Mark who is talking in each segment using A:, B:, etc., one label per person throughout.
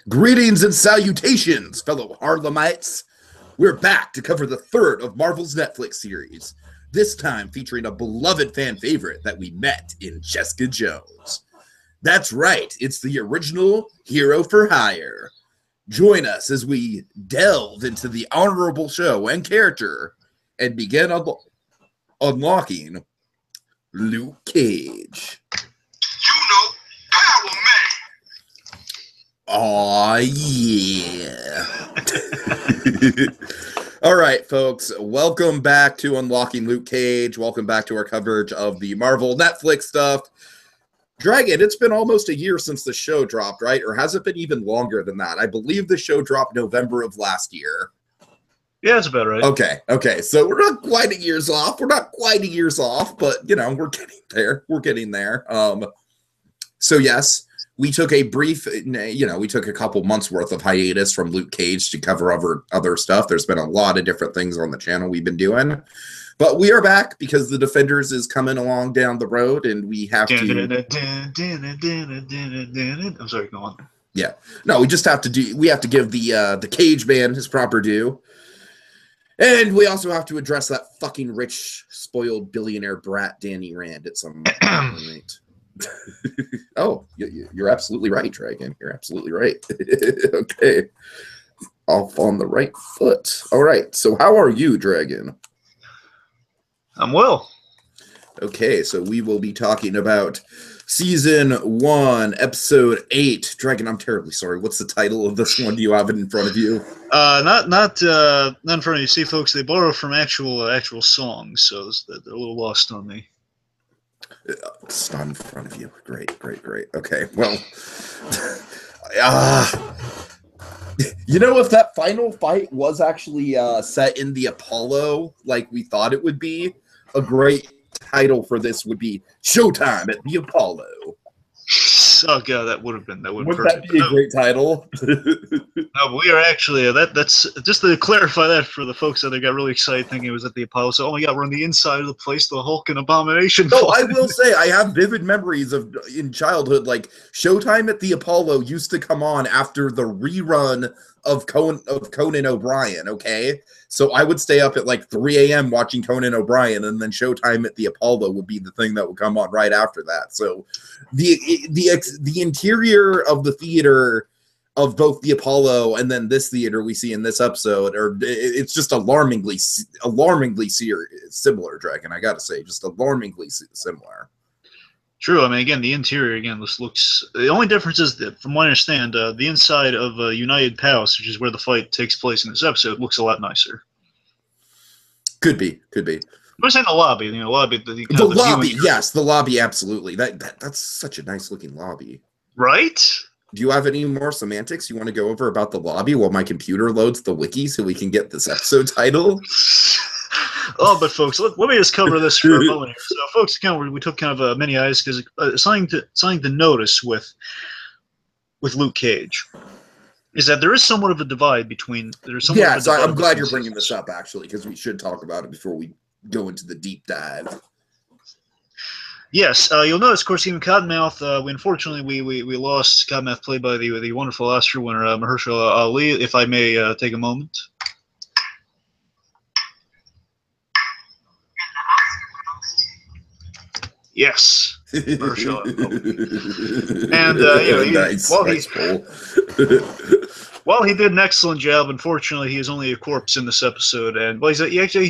A: Greetings and salutations, fellow Harlemites. We're back to cover the third of Marvel's Netflix series, this time featuring a beloved fan favorite that we met in Jessica Jones. That's right, it's the original Hero for Hire. Join us as we delve into the honorable show and character and begin unlocking Luke Cage.
B: Power Man.
A: Aw, yeah. All right, folks, welcome back to Unlocking Luke Cage. Welcome back to our coverage of the Marvel Netflix stuff. Dragon, it's been almost a year since the show dropped, right? Or has it been even longer than that? I believe the show dropped November of last year.
C: Yeah, that's about right.
A: Okay. So we're not quite a year's off. But, you know, we're getting there. So, yes, we took a brief, we took a couple months worth of hiatus from Luke Cage to cover other stuff. There's been a lot of different things on the channel we've been doing. But we are back because The Defenders is coming along down the road, and we have to...
C: I'm sorry, go on.
A: Yeah. No, we have to give the Cage man his proper due. And we also have to address that fucking rich, spoiled billionaire brat, Danny Rand, at some point. Oh, you're absolutely right, Dragon. You're absolutely right. Okay. Off on the right foot. All right. So how are you, Dragon?
C: I'm well.
A: Okay, so we will be talking about Season 1, Episode 8. Dragon, I'm terribly sorry. What's the title of this one? Do you have it in front of you?
C: Not in front of you. See, folks, they borrow from actual songs, so they're a little lost on me.
A: It's not in front of you. Great. Okay, well, you know, if that final fight was actually set in the Apollo like we thought it would be, a great title for this would be Showtime at the Apollo.
C: Oh god, that would have been
A: Wouldn't that be a great title?
C: No, but we are actually that's just to clarify that for the folks that got really excited thinking it was at the Apollo. So, oh my god, we're on the inside of the place the Hulk and Abomination.
A: No, I will say I have vivid memories of in childhood, like Showtime at the Apollo used to come on after the rerun of Conan O'Brien. Okay, so I would stay up at like 3 a.m. watching Conan O'Brien, and then Showtime at the Apollo would be the thing that would come on right after that. So the interior of the theater of both the Apollo and then this theater we see in this episode, it's just alarmingly similar, Dragon. I gotta say, just alarmingly similar.
C: True. I mean, again, the interior, this looks... The only difference is that, from what I understand, the inside of United Palace, which is where the fight takes place in this episode, looks a lot nicer.
A: Could be.
C: I'm saying the lobby, the lobby,
A: yes, the lobby, absolutely. That's such a nice looking lobby.
C: Right?
A: Do you have any more semantics you want to go over about the lobby while my computer loads the wiki so we can get this episode title?
C: Oh, but folks, let me just cover this for a moment here. So, folks, we took kind of a mini eyes because something to notice with Luke Cage is that there is somewhat of a divide between.
A: So I'm glad you're bringing this up actually, because we should talk about it before we go into the deep dive.
C: Yes, you'll notice, of course, even Cottonmouth. Unfortunately, we lost Cottonmouth, played by the wonderful Oscar winner Mahershala Ali. If I may take a moment. Yes, Mahershala. And while he did an excellent job, unfortunately, he is only a corpse in this episode. And well, he's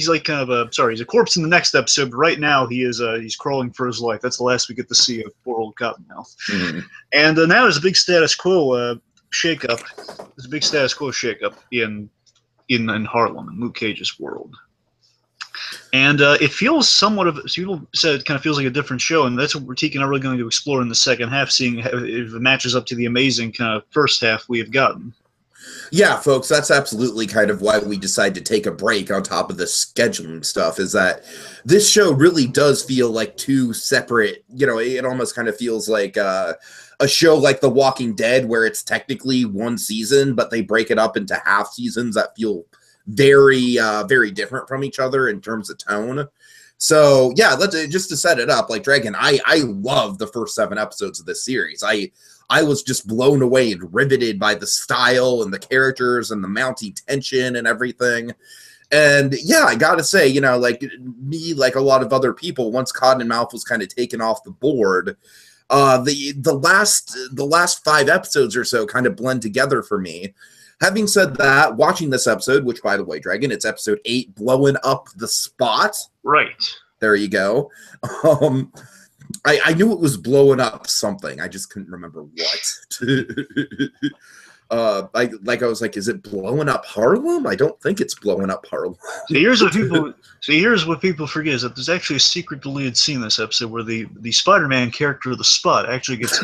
C: like kind of he's a corpse in the next episode. But right now, he's crawling for his life. That's the last we get to see of poor old Cottonmouth. Mm-hmm. And now there's a big status quo shakeup. There's a big status quo shakeup in Harlem, in Luke Cage's world. And it feels somewhat of, people said it kind of feels like a different show, and that's what Tiki and I are really going to explore in the second half, seeing if it matches up to the amazing kind of first half we have gotten.
A: Yeah, folks, that's absolutely kind of why we decided to take a break on top of the scheduling stuff, is that this show really does feel like two separate, it almost kind of feels like a show like The Walking Dead, where it's technically one season, but they break it up into half seasons that feel very, very different from each other in terms of tone. So yeah, let's just to set it up, like Dragon, I love the first 7 episodes of this series. I I was just blown away and riveted by the style and the characters and the mounting tension and everything. And yeah, I gotta say, you know, like me, like a lot of other people, once Cottonmouth was kind of taken off the board, the last 5 episodes or so kind of blend together for me. Having said that, watching this episode, which by the way, Dragon, it's episode 8, Blowing Up the Spot.
C: Right.
A: There you go. I knew it was blowing up something. I just couldn't remember what. I was like, is it blowing up Harlem? I don't think it's blowing up Harlem.
C: So here's what people forget is that there's actually a secret deleted scene in this episode where the Spider-Man character, the Spot, actually gets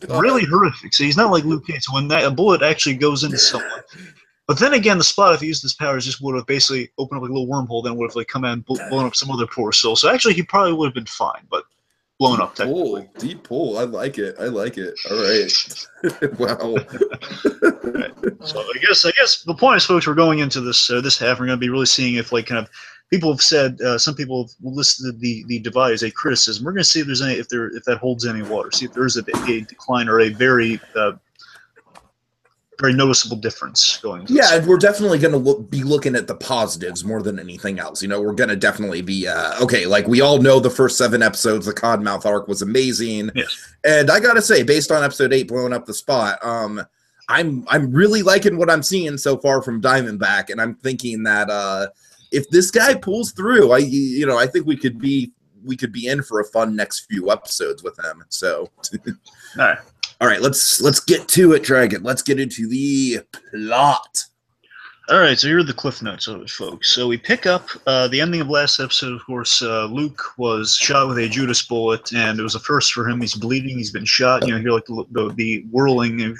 C: really horrific. So he's not like Luke Cage. So when a bullet actually goes into someone. But then again, the Spot, if he used his powers, just would have basically opened up like a little wormhole, then would have like come out and blown up some other poor soul. So actually, he probably would have been fine, but blown up technically.
A: Deep pull. I like it. All right. Wow.
C: Right. So I guess the point is, folks, we're going into this this half. We're going to be really seeing if like kind of people have said some people have listed the divide as a criticism. We're going to see if there's any if that holds any water. See if there is a decline or a very noticeable difference going.
A: Yeah, and we're definitely going to be looking at the positives more than anything else. You know, we're going to definitely be okay. Like we all know, the first 7 episodes, the Cottonmouth arc was amazing.
C: Yes.
A: And I got to say, based on episode 8, Blowing Up the Spot, I'm really liking what I'm seeing so far from Diamondback, and I'm thinking that if this guy pulls through, I think we could be in for a fun next few episodes with him. So, all right, let's get to it, Dragon. Let's get into the plot.
C: All right, so here are the cliff notes of it, folks. So we pick up the ending of last episode. Of course, Luke was shot with a Judas bullet, and it was a first for him. He's bleeding. He's been shot. You know, you hear like the whirling. And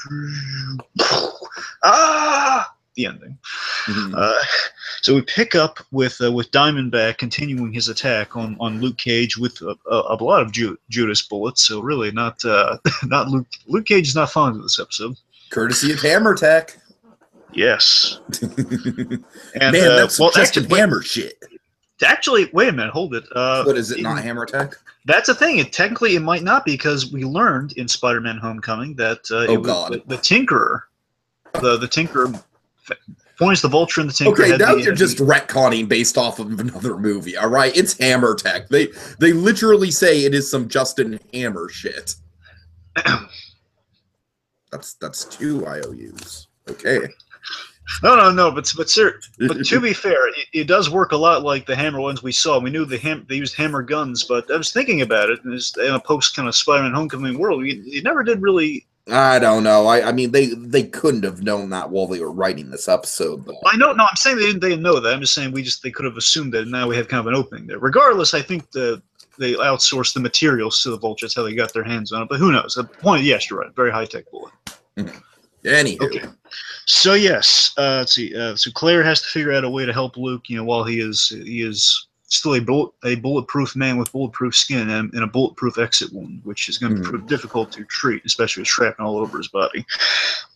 C: the ending. Mm-hmm. So we pick up with Diamondback continuing his attack on Luke Cage with a lot of Judas bullets. So really, not Luke. Luke Cage is not fond of this episode.
A: Courtesy of Hammer Tech.
C: Yes.
A: And man, that's Hammer shit.
C: Actually, wait a minute, hold it.
A: What is it? Not Hammer Tech?
C: That's the thing. Technically, it might not be, because we learned in Spider-Man: Homecoming that the Tinkerer, the Tinkerer points the Vulture and the Tinker.
A: Okay, now you're just retconning based off of another movie. All right, it's Hammer Tech. They literally say it is some Justin Hammer shit. That's 2 IOUs. Okay.
C: No. But to be fair, it does work a lot like the Hammer ones we saw. We knew they used hammer guns, but I was thinking about it in a post kind of Spider-Man: Homecoming world. You never did really.
A: I don't know. I mean, they couldn't have known that while they were writing this episode. But
C: I know. No, I'm saying they didn't know that. I'm just saying they could have assumed that. And now we have kind of an opening there. Regardless, I think they outsourced the materials to the Vulture. That's how they got their hands on it. But who knows? The point, yes, you're right. Very high tech bullet.
A: Mm-hmm. Anywho.
C: Okay. So yes, let's see. So Claire has to figure out a way to help Luke. You know, while he is still a bulletproof man with bulletproof skin and a bulletproof exit wound, which is going to prove difficult to treat, especially with shrapnel all over his body.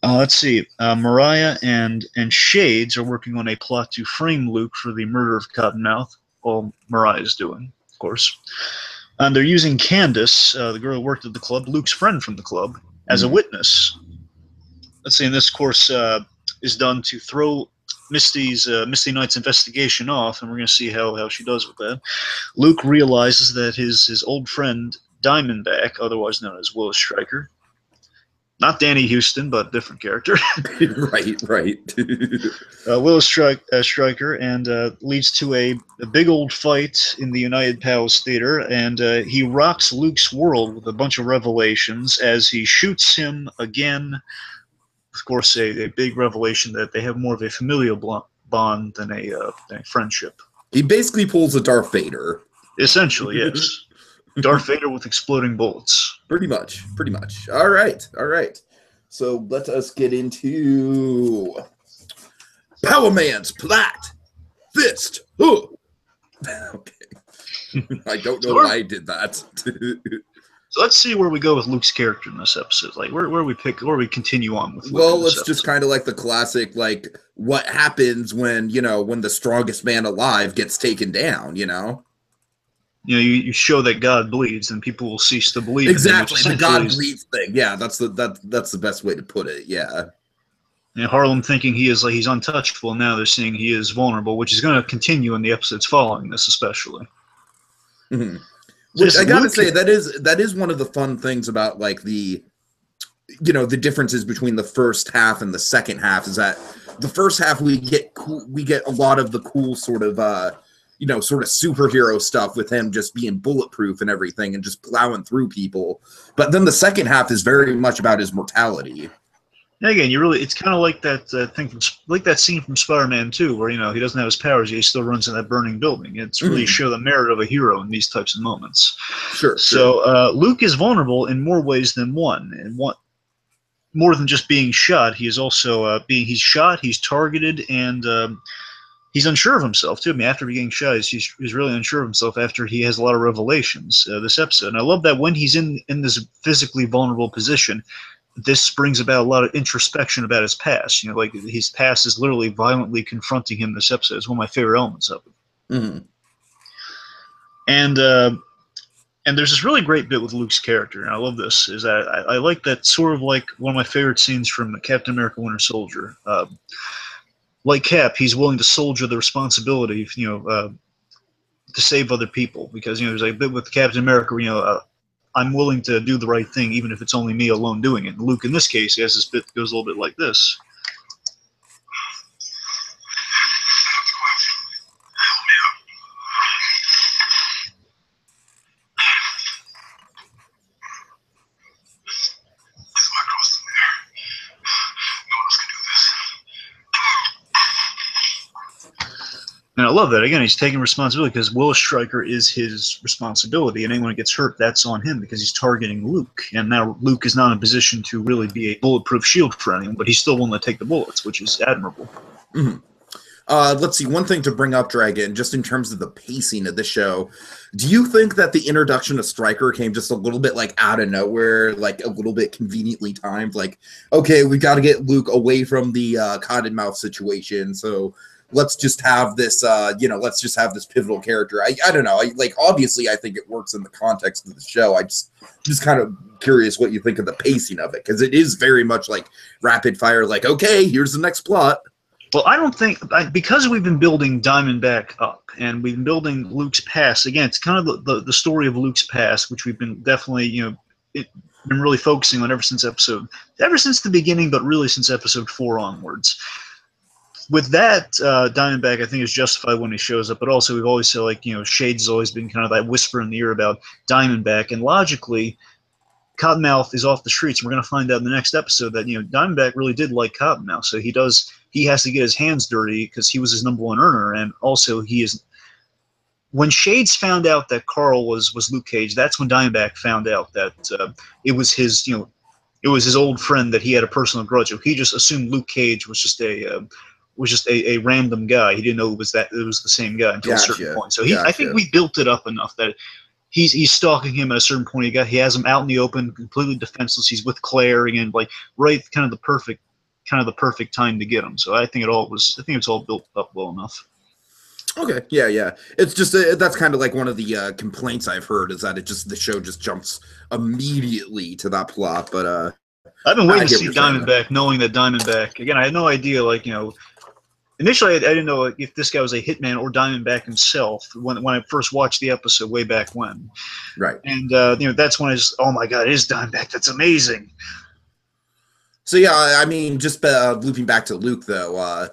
C: Let's see. Mariah and Shades are working on a plot to frame Luke for the murder of Cottonmouth. All Mariah's doing, of course. And they're using Candace, the girl who worked at the club, Luke's friend from the club, as a witness. Let's see, and this, of course, is done to throw Misty Knight's investigation off, and we're going to see how she does with that. Luke realizes that his old friend Diamondback, otherwise known as Willis Stryker, not Danny Houston, but different character.
A: right.
C: Willis Stryker, and leads to a big old fight in the United Palace Theater, and he rocks Luke's world with a bunch of revelations as he shoots him again. Of course, a big revelation that they have more of a familial bond than a friendship.
A: He basically pulls a Darth Vader.
C: Essentially, yes. Darth Vader with exploding bullets.
A: Pretty much. All right. So let us get into Power Man's plot. Fist. Okay. I don't know why I did that.
C: So let's see where we go with Luke's character in this episode. Like where we continue on with.
A: Well, let's just kind of like the classic, like what happens when the strongest man alive gets taken down.
C: You know, you show that God bleeds, and people will cease to believe.
A: Exactly, the God bleeds thing. Yeah, that's the best way to put it. Yeah.
C: And Harlem thinking he's untouchable. Now they're seeing he is vulnerable, which is going to continue in the episodes following this, especially.
A: Mm-hmm. Which I gotta say, that is one of the fun things about like the differences between the first half and the second half is that the first half we get a lot of the cool sort of sort of superhero stuff with him just being bulletproof and everything and just plowing through people. But then the second half is very much about his mortality.
C: And again, it's kind of like that thing that scene from Spider-Man 2, where he doesn't have his powers, yet he still runs in that burning building. It's really show the merit of a hero in these types of moments.
A: Sure.
C: So Luke is vulnerable in more ways than one, and more than just being shot. He is also he's shot, he's targeted, and he's unsure of himself too. I mean, after being shot, he's really unsure of himself after he has a lot of revelations this episode. And I love that when he's in this physically vulnerable position, this brings about a lot of introspection about his past. Like his past is literally violently confronting him this episode. It's one of my favorite elements of it.
A: Mm-hmm.
C: And there's this really great bit with Luke's character, and I love this, is that I like that sort of like one of my favorite scenes from Captain America Winter Soldier. Like Cap, he's willing to soldier the responsibility, to save other people, because there's a bit with Captain America, I'm willing to do the right thing, even if it's only me alone doing it. And Luke, in this case, he has this bit that goes a little bit like this. And I love that. Again, he's taking responsibility because Willis Stryker is his responsibility, and anyone who gets hurt, that's on him because he's targeting Luke. And now Luke is not in a position to really be a bulletproof shield for anyone, but he's still willing to take the bullets, which is admirable.
A: Mm-hmm. Let's see, one thing to bring up, Dragon, just in terms of the pacing of the show, do you think that the introduction of Stryker came just a little bit like out of nowhere, like a little bit conveniently timed? Like, okay, we've got to get Luke away from the Cottonmouth situation, so let's just have this, let's just have this pivotal character. I don't know. Obviously, I think it works in the context of the show. I just kind of curious what you think of the pacing of it, because it is very much like rapid fire. Like, okay, here's the next plot.
C: Well, I don't think, because we've been building Diamondback up and we've been building Luke's past. Again, it's kind of the story of Luke's past, which we've been definitely, been really focusing on ever since the beginning, but really since episode 4 onwards. With that, Diamondback, I think, is justified when he shows up, but also we've always said, Shade's always been kind of that whisper in the ear about Diamondback, and logically, Cottonmouth is off the streets, and we're going to find out in the next episode that, Diamondback really did like Cottonmouth, so he has to get his hands dirty because he was his #1 earner, and also when Shades found out that Carl was Luke Cage, that's when Diamondback found out that it was his, it was his old friend that he had a personal grudge with. He just assumed Luke Cage was just a random guy. He didn't know it was the same guy until a certain point. So I think we built it up enough that he's stalking him at a certain point. He has him out in the open, completely defenseless. He's with Claire again, kind of the perfect time to get him. So I think it's all built up well enough.
A: Okay, yeah. It's just that's kind of like one of the complaints I've heard, is that the show just jumps immediately to that plot. But
C: I've been waiting to see Diamondback, knowing that Diamondback, again, I had no idea, initially I didn't know if this guy was a hitman or Diamondback himself when I first watched the episode way back when.
A: Right.
C: And that's when I just, oh my god, it is Diamondback. That's amazing.
A: So yeah, I mean, just looping back to Luke though,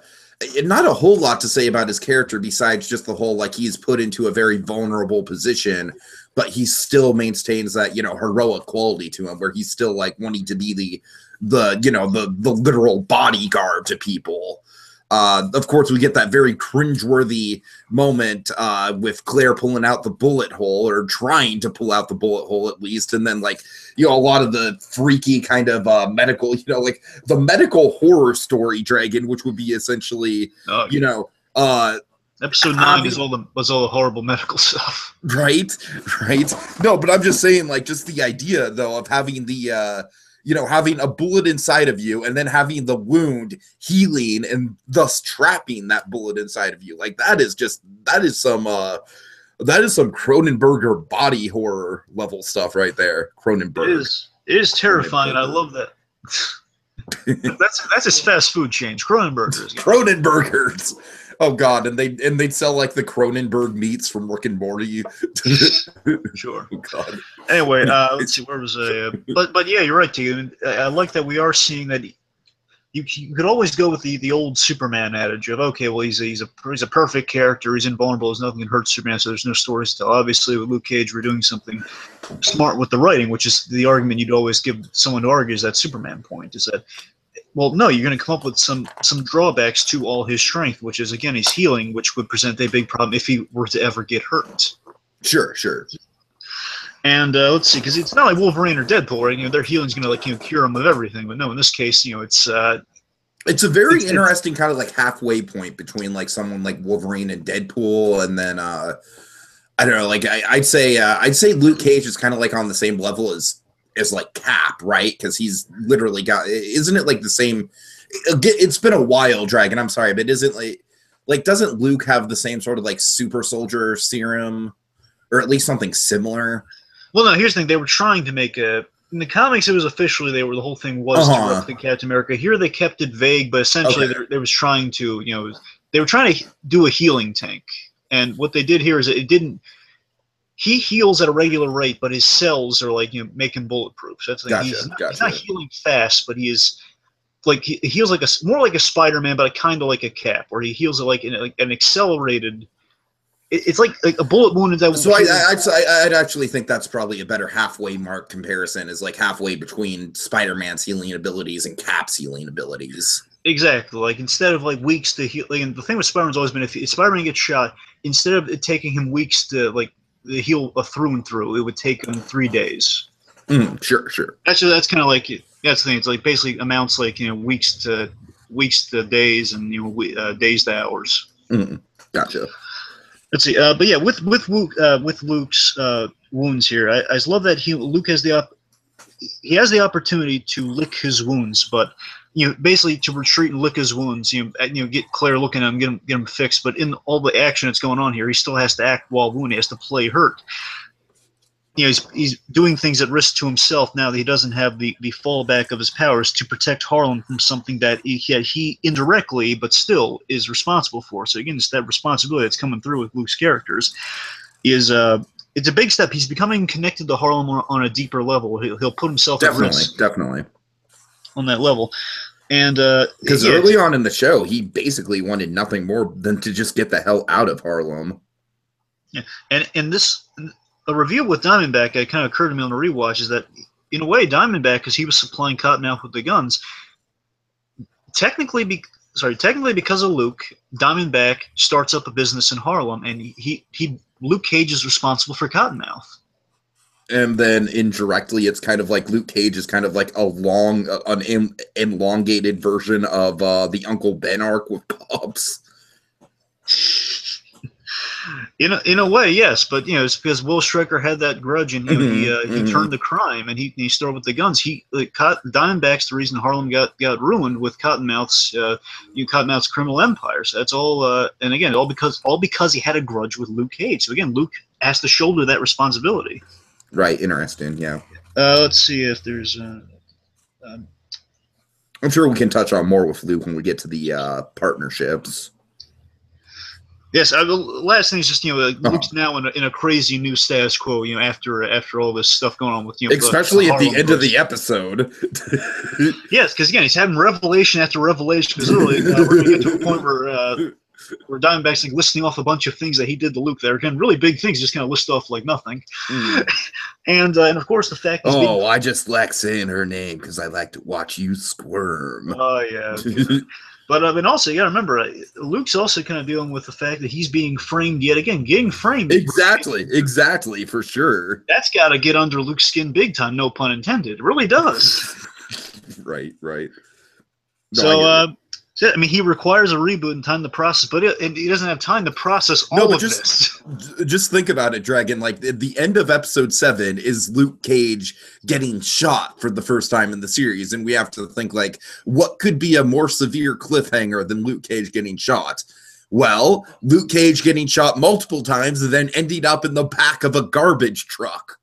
A: not a whole lot to say about his character besides just the whole, he's put into a very vulnerable position, but he still maintains that, heroic quality to him, where he's still wanting to be the literal bodyguard to people. Of course, we get that very cringeworthy moment with Claire pulling out the bullet hole, or trying to pull out the bullet hole at least, and then a lot of the freaky kind of medical, the medical horror story, Dragon, which would be essentially,
C: Episode 9 was all the horrible medical stuff.
A: Right. No, but I'm just saying, just the idea though of having the having a bullet inside of you and then having the wound healing and thus trapping that bullet inside of you. That is some That is some Cronenberger body horror level stuff right there. Cronenberg.
C: It is terrifying. I love that. that's his fast food chain, Cronenbergers.
A: Cronenbergers. Oh God, and they'd sell like the Cronenberg meats from Rick and Morty.
C: Sure.
A: Oh God.
C: Anyway, let's see, where was I? But yeah, you're right, T. I like that we are seeing that. You could always go with the old Superman adage of, okay, well, he's a perfect character, he's invulnerable, there's nothing that hurts Superman, so there's no stories to tell. Obviously, with Luke Cage, we're doing something smart with the writing, which is the argument you'd always give someone who argues that Superman point, is that, well, no, you're going to come up with some drawbacks to all his strength, which is, again, his healing, which would present a big problem if he were to ever get hurt.
A: Sure.
C: And let's see, because it's not like Wolverine or Deadpool, right? Their healing's going to cure them of everything. But no, in this case, it's a very
A: interesting kind of like halfway point between like someone like Wolverine and Deadpool, and then I don't know, like I'd say Luke Cage is kind of like on the same level as like Cap, right? Because he's literally got, isn't it like the same? It's been a while, Dragon. I'm sorry, but isn't like doesn't Luke have the same sort of like super soldier serum, or at least something similar?
C: Well, no, here's the thing. They were trying to make in the comics, it was officially the whole thing was to replicate Captain America. Here they kept it vague, but essentially they was trying to, they were trying to do a healing tank. And what they did here is he heals at a regular rate, but his cells are make him bulletproof. So that's he's not healing fast, but he is he heals more like a Spider-Man, but kind of like a Cap, where he heals like an accelerated. It's like a bullet wound.
A: So I'd actually think that's probably a better halfway mark comparison, is like halfway between Spider-Man's healing abilities and Cap's healing abilities.
C: Exactly. Like instead of weeks to heal, and the thing with Spider-Man's always been if Spider-Man gets shot, instead of it taking him weeks to heal through and through, it would take him 3 days.
A: Sure.
C: Actually, that's kind of that's the thing. It's basically amounts weeks to days, and days to hours.
A: Gotcha.
C: Let's see, but yeah, with Luke's wounds here, I love that Luke has he has the opportunity to lick his wounds, but basically to retreat and lick his wounds, get Claire looking at him, get him fixed. But in all the action that's going on here, he still has to act while wounded. He has to play hurt. He's doing things at risk to himself now that he doesn't have the fallback of his powers to protect Harlem from something that he indirectly, but still, is responsible for. So again, it's that responsibility that's coming through with Luke's characters. It's a big step. He's becoming connected to Harlem on a deeper level. He'll put himself at risk. Definitely. On that level. And
A: because early on in the show, he basically wanted nothing more than to just get the hell out of Harlem.
C: Yeah, and this. A review with Diamondback, it kind of occurred to me on the rewatch, is that, in a way, Diamondback, because he was supplying Cottonmouth with the guns, technically because of Luke, Diamondback starts up a business in Harlem, and Luke Cage is responsible for Cottonmouth.
A: And then indirectly, it's kind of like Luke Cage is kind of like an elongated version of the Uncle Ben arc with Pops.
C: In a way, yes, but it's because Will Stryker had that grudge, and he turned the crime, and he started with the guns. Diamondback's the reason Harlem got ruined with Cottonmouth's criminal empire. So that's all, and again, all because he had a grudge with Luke Cage. So again, Luke has to shoulder that responsibility.
A: Right. Interesting. Yeah.
C: Let's see if there's.
A: I'm sure we can touch on more with Luke when we get to the partnerships.
C: Yes, the last thing is just Luke's now in a crazy new status quo. After all this stuff going on with
A: especially at the end of the episode.
C: Yes, because again he's having revelation after revelation. Because literally we're going to get to a point where Diamondback's listing off a bunch of things that he did to Luke. They're again really big things, just kind of list off like nothing. And of course the fact.
A: I just like saying her name because I like to watch you squirm.
C: Oh yeah. But and also, you got to remember, Luke's also kind of dealing with the fact that he's being framed yet again. Getting framed.
A: Exactly, for sure.
C: That's got to get under Luke's skin big time, no pun intended. It really does.
A: Right.
C: No, I mean, he requires a reboot and time to process, but he doesn't have time to process all of this.
A: Just think about it, Dragon. At the end of episode 7 is Luke Cage getting shot for the first time in the series, and we have to think what could be a more severe cliffhanger than Luke Cage getting shot? Well, Luke Cage getting shot multiple times and then ending up in the back of a garbage truck.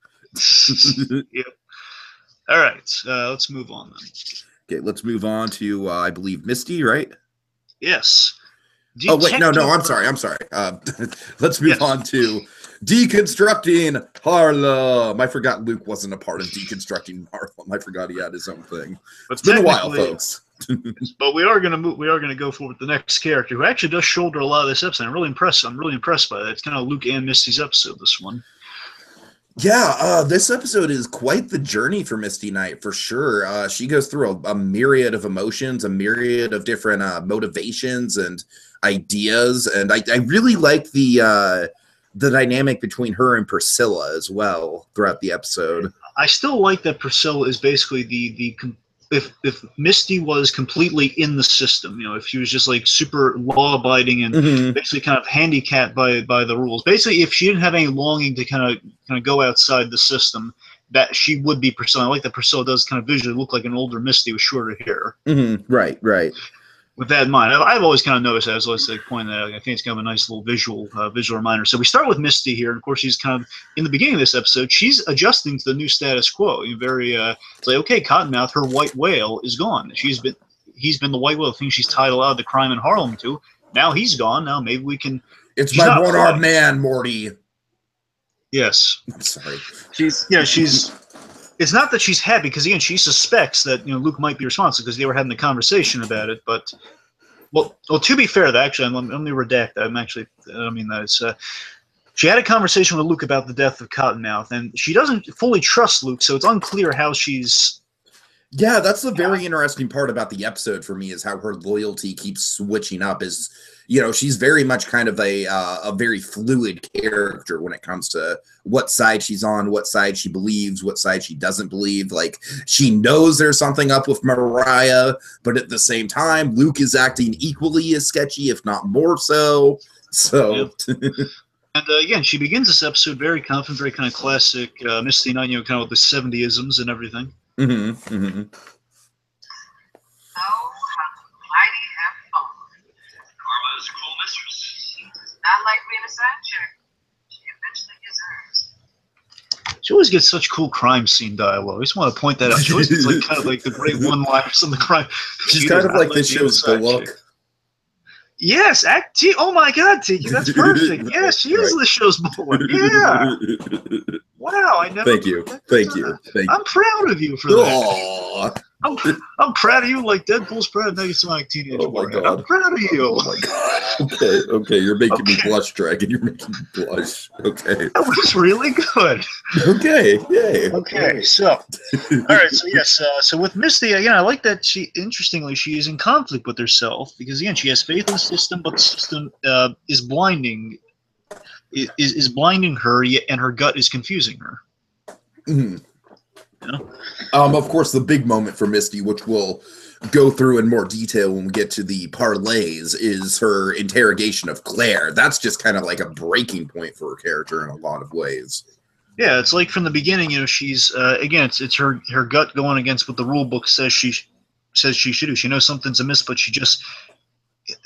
C: Yep. All right, let's move on then.
A: Okay, let's move on to, I believe, Misty, right?
C: Yes.
A: Oh, wait, no, I'm sorry. Let's move on to Deconstructing Harlem. I forgot Luke wasn't a part of Deconstructing Harlem. I forgot he had his own thing.
C: But
A: it's been a while, folks.
C: But we are going to move. We are going to go for the next character who actually does shoulder a lot of this episode. I'm really impressed by that. It's kind of Luke and Misty's episode. This one.
A: Yeah, this episode is quite the journey for Misty Knight, for sure. She goes through a myriad of emotions, a myriad of different motivations and ideas, and I really like the dynamic between her and Priscilla as well throughout the episode.
C: I still like that Priscilla is basically if Misty was completely in the system, if she was just like super law-abiding and basically kind of handicapped by the rules. Basically, if she didn't have any longing to kind of go outside the system, that she would be Priscilla. I like that Priscilla does kind of visually look like an older Misty with shorter hair.
A: Right.
C: With that in mind, I've always kind of noticed that. I was always pointing that out. I think it's kind of a nice little visual reminder. So we start with Misty here, and of course she's kind of in the beginning of this episode. She's adjusting to the new status quo. It's like, okay, Cottonmouth, her white whale is gone. He's been the white whale, the thing she's tied a lot of the crime in Harlem to. Now he's gone. Now maybe we can.
A: It's my one-armed man, Morty.
C: Yes.
A: I'm sorry.
C: She's. It's not that she's happy, because again, she suspects that Luke might be responsible because they were having a conversation about it. But well, to be fair, actually, let me redact that. I mean that it's. She had a conversation with Luke about the death of Cottonmouth, and she doesn't fully trust Luke, so it's unclear how she's.
A: Yeah, that's the very interesting part about the episode for me, is how her loyalty keeps switching up. Is she's very much kind of a very fluid character when it comes to what side she's on, what side she believes, what side she doesn't believe. Like, she knows there's something up with Mariah, but at the same time, Luke is acting equally as sketchy, if not more so. So.
C: Yep. And again, she begins this episode very confident, very kind of classic Misty Knight, kind of with the 70-isms and everything.
B: Oh, how mighty have fallen.
D: Karma is a cruel mistress.
B: Not like being a side chick. She eventually gets hers.
C: She always gets such cool crime scene dialogue. I just want to point that out. She always gets kind of like the great one-liners on the crime.
A: She's kind of like this show's the look.
C: Yes, oh my God, Tiki, that's perfect. Yes, she is the show's bullet. Yeah. Wow, I never.
A: Thank you.
C: I'm proud of you for that. I'm proud of you like Deadpool's proud of Negasonic Teenage Warrior. I'm proud of you.
A: Oh my God. Okay, you're making me blush, Dragon. You're making me blush. Okay.
C: That was really good.
A: Okay, yay.
C: Okay, so all right, so yes, so with Misty, again, I like that interestingly, she is in conflict with herself, because again, she has faith in the system, but the system is blinding. Is blinding her, and her gut is confusing her.
A: Of course, the big moment for Misty, which we'll go through in more detail when we get to the parlays, is her interrogation of Claire. That's just kind of like a breaking point for her character in a lot of ways.
C: Yeah, it's like from the beginning, she's again, it's her gut going against what the rule book says she should do. She knows something's amiss, but she just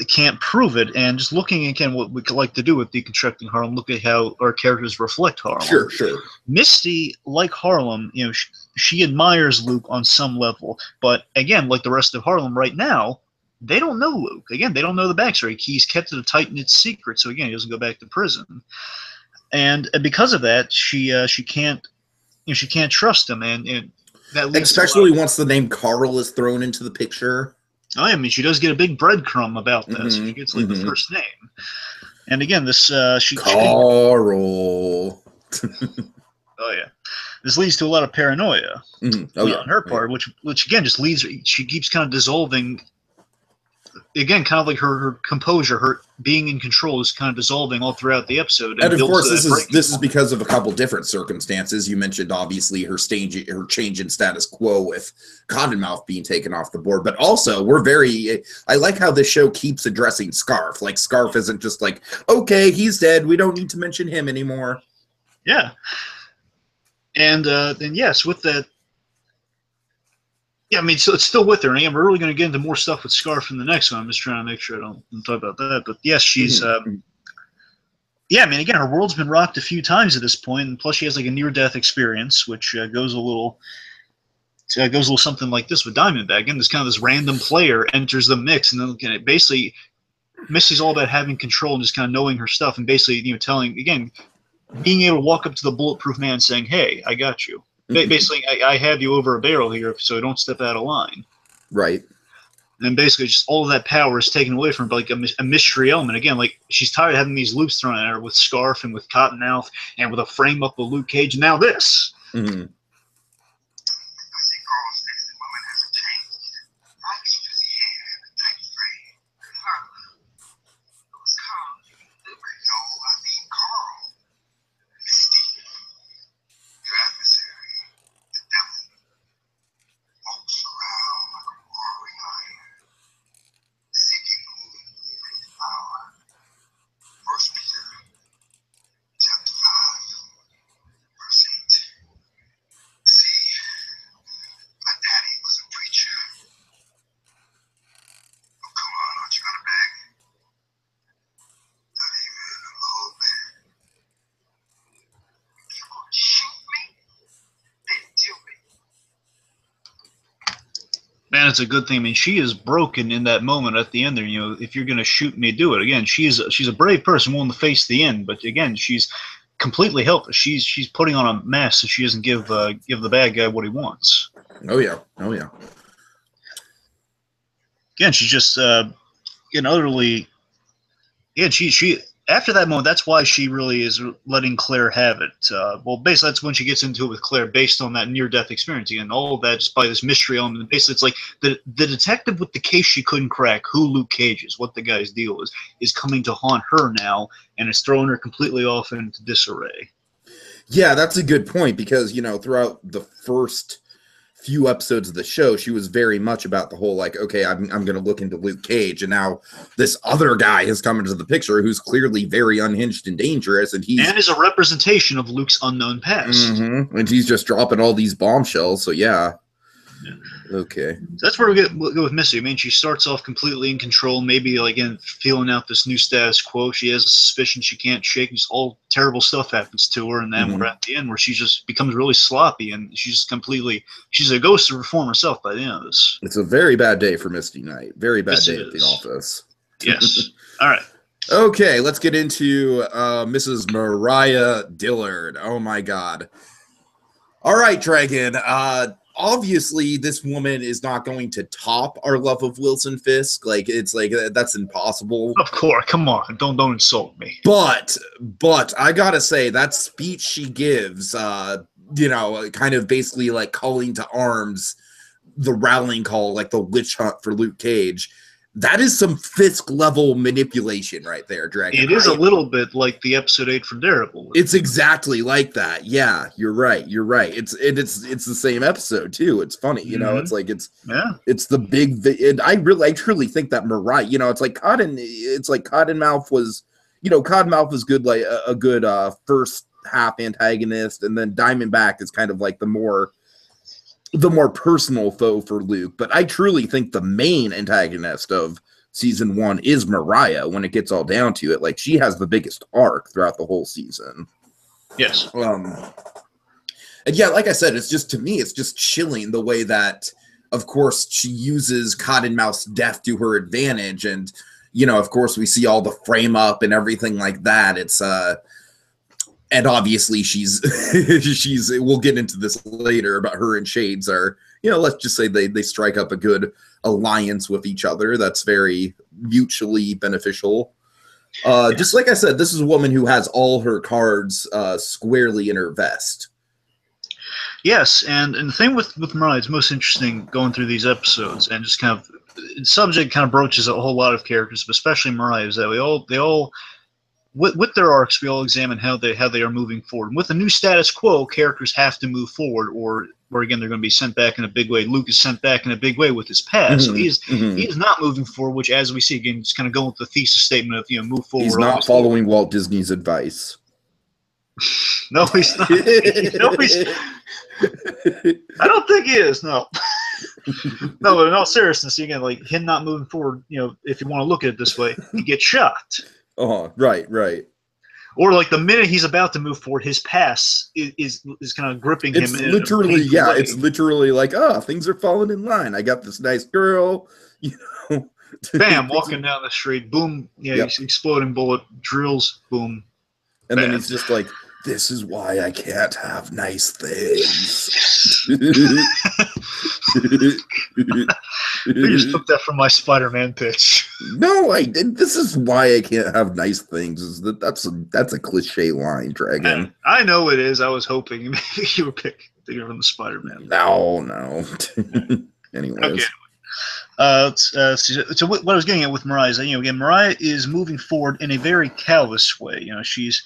C: can't prove it. And just looking again, what we could like to do with Deconstructing Harlem, look at how our characters reflect Harlem.
A: Sure.
C: Misty, like Harlem, she admires Luke on some level, but again, like the rest of Harlem right now, they don't know Luke. Again, they don't know the backstory. He's kept it a tight-knit secret, so again, he doesn't go back to prison. And because of that, she can't trust him, and that leads
A: especially once the name Carl is thrown into the picture.
C: I mean, she does get a big breadcrumb about this. She gets like the first name, and again, this
A: Carl.
C: Oh yeah, this leads to a lot of paranoia on her part, which again just leads. She keeps kind of dissolving. Again, kind of like her composure, her being in control is kind of dissolving all throughout the episode.
A: And of course, this is because of a couple different circumstances. You mentioned obviously her change in status quo with Cottonmouth being taken off the board, but also I like how this show keeps addressing Scarf. Like, Scarf isn't just like, okay, he's dead, we don't need to mention him anymore.
C: Yeah, and then yes, with that. Yeah, I mean, so it's still with her. And again, we're really going to get into more stuff with Scarf in the next one. I'm just trying to make sure I don't talk about that. But yes, she's. Yeah, I mean, again, her world's been rocked a few times at this point, and plus she has like a near-death experience, which goes a little something like this with Diamondback. Again, this random player enters the mix, and then basically Missy's all about having control and just kind of knowing her stuff, and basically being able to walk up to the bulletproof man saying, "Hey, I got you." Basically, I have you over a barrel here, so don't step out of line.
A: Right.
C: And basically, just all of that power is taken away from her, like a mystery element. Again, like she's tired of having these loops thrown at her with Scarf and with Cottonmouth and with a frame up of Luke Cage. And now this.
A: Mm-hmm.
B: I see Carl says that women haven't changed. I was busy here in a tight frame. It was Carl. No, I mean Carl. Misty. Your adversary. The devil. Walks around like a roaring lion. Seeking whom he may devour. 1 Peter. Chapter 5. Verse 8. See, my daddy was a preacher. Oh, come on, aren't you gonna beg? Not even a little bit. You gonna shoot me? Then do it.
C: Man, it's a good thing. I mean, she is broken in that moment at the end there. You know, if you're going to shoot me, do it. Again, she's a brave person willing to face the end, but again, she's completely helpless. She's putting on a mask so she doesn't give the bad guy what he wants.
A: Oh yeah. Oh yeah.
C: Again, she's just utterly. Yeah, she after that moment, that's why she really is letting Claire have it. Well, basically, that's when she gets into it with Claire, based on that near-death experience. And all of that just by this mystery element. Basically, it's like the detective with the case she couldn't crack, who Luke Cage is, what the guy's deal is coming to haunt her now, and it's throwing her completely off into disarray.
A: Yeah, that's a good point, because, you know, throughout the first few episodes of the show, she was very much about the whole, like, okay, I'm going to look into Luke Cage, and now this other guy has come into the picture who's clearly very unhinged and dangerous, and
C: is a representation of Luke's unknown past.
A: Mm-hmm, and he's just dropping all these bombshells, so yeah. Okay.
C: So that's where we'll go with Missy. I mean, she starts off completely in control, maybe like again feeling out this new status quo. She has a suspicion she can't shake. Just all terrible stuff happens to her, and then we're at the end where she just becomes really sloppy, and she's a ghost of her former self by the end of this.
A: It's a very bad day for Misty Knight. Very bad
C: Yes,
A: day at the office.
C: Yes. All right.
A: Okay, let's get into Mrs. Mariah Dillard. Oh my God. All right, Dragon. Obviously, this woman is not going to top our love of Wilson Fisk. Like, it's like that's impossible.
C: Of course, come on, don't insult me.
A: But I gotta say that speech she gives, you know, kind of basically like calling to arms, the rallying call, like the witch hunt for Luke Cage. That is some Fisk level manipulation right there, Dragon.
C: It is a little bit like the episode 8 from Daredevil.
A: It's exactly like that. Yeah, you're right. You're right. It's the same episode too. It's funny, you know. It's like it's the big. I truly think that Mariah, you know, it's like Cottonmouth was, you know, Cottonmouth was good, like a good first half antagonist, and then Diamondback is kind of like the more personal foe for Luke. But I truly think the main antagonist of season 1 is Mariah when it gets all down to it. Like, she has the biggest arc throughout the whole season.
C: Yes.
A: And yeah, like I said, it's just, to me, it's just chilling the way that, of course, she uses Cottonmouth's death to her advantage. And, you know, of course, we see all the frame up and everything like that. It's, and obviously she's we'll get into this later, but her and Shades are, you know, let's just say they strike up a good alliance with each other that's very mutually beneficial. Just like I said, this is a woman who has all her cards squarely in her vest.
C: Yes, and the thing with Mariah, it's most interesting going through these episodes, and just kind of the subject kind of broaches a whole lot of characters, but especially Mariah, is that they all with their arcs, we all examine how they are moving forward. And with the new status quo, characters have to move forward, or again they're going to be sent back in a big way. Luke is sent back in a big way with his past, so he is not moving forward. Which, as we see again, it's kind of going with the thesis statement of, you know, move forward.
A: He's not following Walt Disney's advice.
C: No, he's not. No, he's. I don't think he is. No. No, but in all seriousness, again, like him not moving forward, if you want to look at it this way, he gets shot.
A: Oh, right, right.
C: Or like the minute he's about to move forward, his pass is kind of gripping him.
A: It's literally,
C: in a way.
A: it's literally like, things are falling in line. I got this nice girl,
C: Bam, walking down the street, boom,
A: Yep.
C: he's exploding bullet, drills, boom.
A: And then
C: bam.
A: he's just like, this is why I can't have nice things.
C: You just took that from my Spider-Man pitch.
A: No, I did. This is why I can't have nice things. That's a cliche line, Dragon.
C: I know it is. I was hoping maybe you were thinking from the Spider-Man.
A: No. Anyways.
C: Okay. So what I was getting at with Mariah is that, again, Mariah is moving forward in a very callous way. She's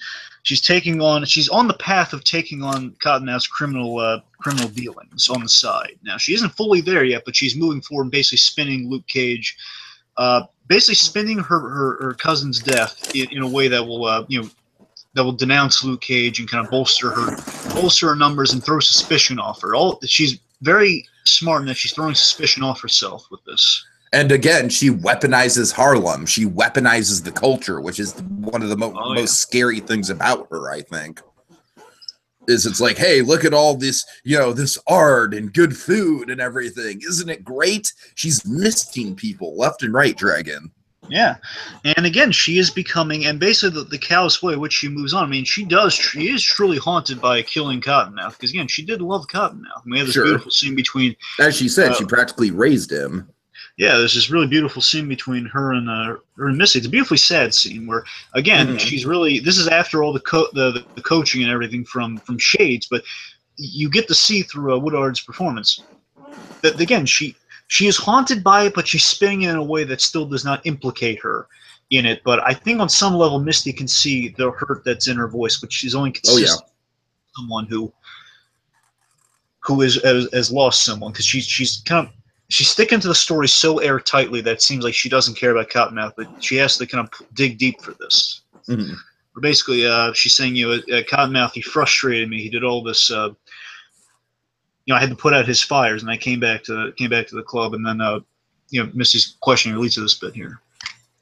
C: on the path of taking on Cottonmouth's criminal dealings on the side. Now, she isn't fully there yet, but she's moving forward and basically spinning Luke Cage, basically spinning her cousin's death in a way that will denounce Luke Cage and kind of bolster her numbers and throw suspicion off her. She's very smart in that she's throwing suspicion off herself with this.
A: And again, she weaponizes Harlem. She weaponizes the culture, which is one of the most scary things about her, I think. It's like, hey, look at all this, this art and good food and everything. Isn't it great? She's misting people left and right, Dragon.
C: Yeah. And again, she is becoming, and basically the callous way in which she moves on, I mean, she is truly haunted by killing Cottonmouth, because again, she did love Cottonmouth. And we have this beautiful scene between,
A: as she said, she practically raised him.
C: Yeah, there's this really beautiful scene between her and Missy. It's a beautifully sad scene where, again, she's really. This is after all the coaching and everything from Shades, but you get to see through Woodard's performance that again she is haunted by it, but she's spinning it in a way that still does not implicate her in it. But I think on some level, Misty can see the hurt that's in her voice, which is only consistent with someone who has lost someone, because she's sticking to the story so airtightly that it seems like she doesn't care about Cottonmouth, but she has to kind of dig deep for this.
A: Mm-hmm.
C: Basically, she's saying, Cottonmouth, he frustrated me. He did all this. I had to put out his fires, and I came back to the club, and then Missy's questioning leads to this bit here.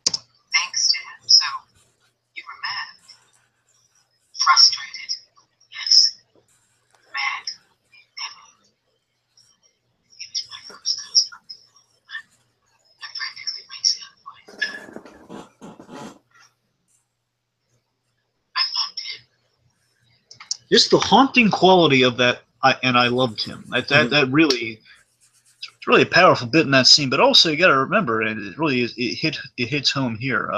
B: Thanks to him, so you were mad. Frustrated. Yes. Mad. Definitely. He was my first husband. I practically raised him boy. I loved him.
C: Just the haunting quality of that, and I loved him. That really, it's really a powerful bit in that scene. But also, you got to remember, and it really is, it hits home here.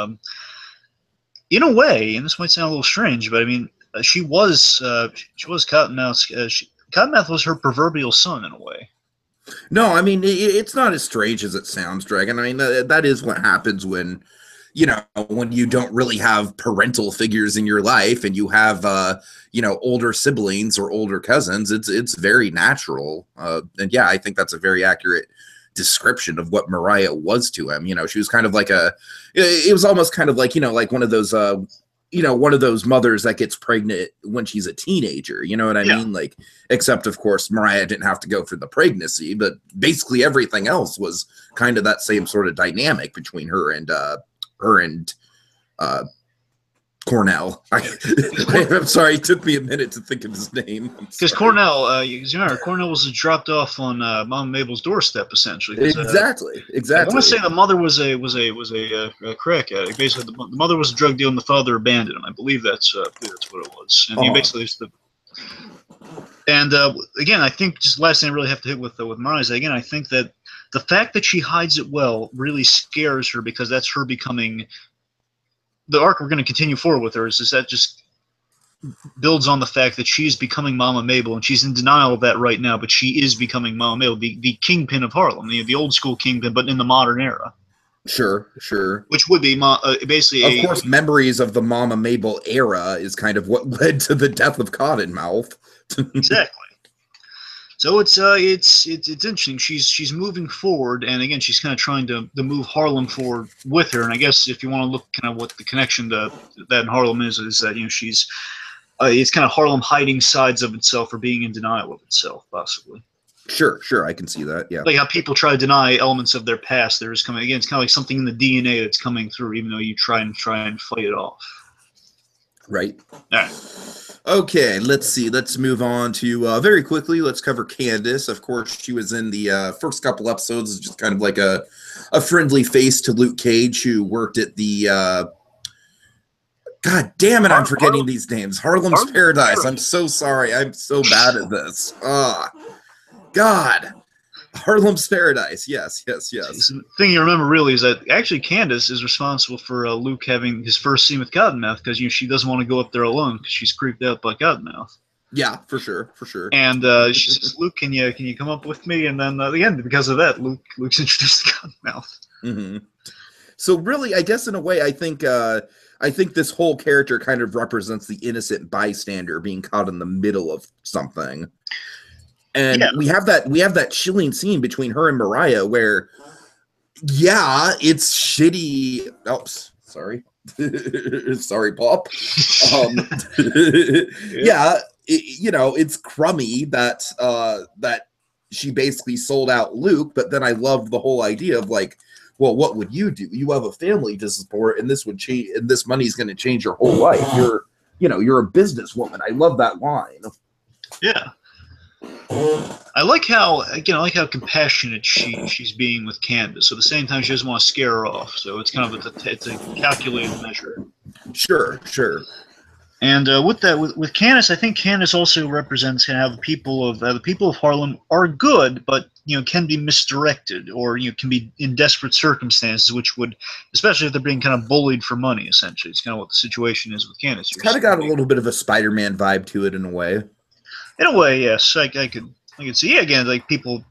C: In a way, and this might sound a little strange, but I mean, she was Cottonmouth's. Cottonmouth was her proverbial son in a way.
A: No, I mean, it's not as strange as it sounds, Dragon. I mean, that is what happens when you don't really have parental figures in your life and you have, older siblings or older cousins. It's very natural. And yeah, I think that's a very accurate description of what Mariah was to him. She was kind of like it was almost kind of like, like one of those, one of those mothers that gets pregnant when she's a teenager, you know what I mean? Like, except of course, Mariah didn't have to go through the pregnancy, but basically everything else was kind of that same sort of dynamic between her and Cornell. I'm sorry, it took me a minute to think of his name.
C: Because Cornell, you remember, Cornell was dropped off on Mom Mabel's doorstep, essentially.
A: Exactly.
C: I want to say the mother was a crack addict. Basically, the mother was a drug dealer, and the father abandoned him. I believe that's what it was. And he basically used to. And again, I think just last thing I really have to hit with Mariah is, again, I think that the fact that she hides it well really scares her, because that's her becoming. The arc we're going to continue forward with her is that just builds on the fact that she's becoming Mama Mabel, and she's in denial of that right now, but she is becoming Mama Mabel, the kingpin of Harlem, the old school kingpin, but in the modern era.
A: Sure.
C: Which would be basically,
A: of course, memories of the Mama Mabel era is kind of what led to the death of Cottonmouth.
C: Exactly. So it's interesting. She's moving forward, and again, she's kind of trying to move Harlem forward with her. And I guess if you want to look kind of what the connection to that in Harlem is that she's it's kind of Harlem hiding sides of itself or being in denial of itself, possibly.
A: Sure, sure, I can see that. Yeah.
C: Like how people try to deny elements of their past. There's coming again. It's kind of like something in the DNA that's coming through, even though you try and fight it off.
A: Right.
C: All right.
A: Okay, let's see. Let's move on to very quickly. Let's cover Candace. Of course, she was in the first couple episodes, just kind of like a friendly face to Luke Cage, who worked at the God damn it, I'm forgetting these names. Harlem's Paradise. I'm so sorry. I'm so bad at this. God. Harlem's Paradise. Yes.
C: The thing you remember really is that actually Candace is responsible for Luke having his first scene with Cottonmouth because she doesn't want to go up there alone because she's creeped out by Cottonmouth.
A: Yeah, for sure.
C: And she says, "Luke, can you come up with me?" And then again, because of that, Luke's introduced to Cottonmouth.
A: Mm-hmm. So really, I guess in a way, I think this whole character kind of represents the innocent bystander being caught in the middle of something. And we have that chilling scene between her and Mariah where, yeah, it's shitty. Oops, sorry. Sorry, Pop. Yeah, it's crummy that she basically sold out Luke, but then I love the whole idea of like, well, what would you do? You have a family to support, and this would change, and this money is going to change your whole life. You're a businesswoman. I love that line.
C: Yeah. I like how compassionate she's being with Candace. So at the same time, she doesn't want to scare her off. So it's kind of it's a calculated measure.
A: Sure.
C: And with Candace, I think Candace also represents how the people of Harlem are good, but can be misdirected or can be in desperate circumstances, which would, especially if they're being kind of bullied for money. Essentially, it's kind of what the situation is with Candace.
A: It's kind of got a little bit of a Spider-Man vibe to it in a way.
C: In a way, yes, I could see again like people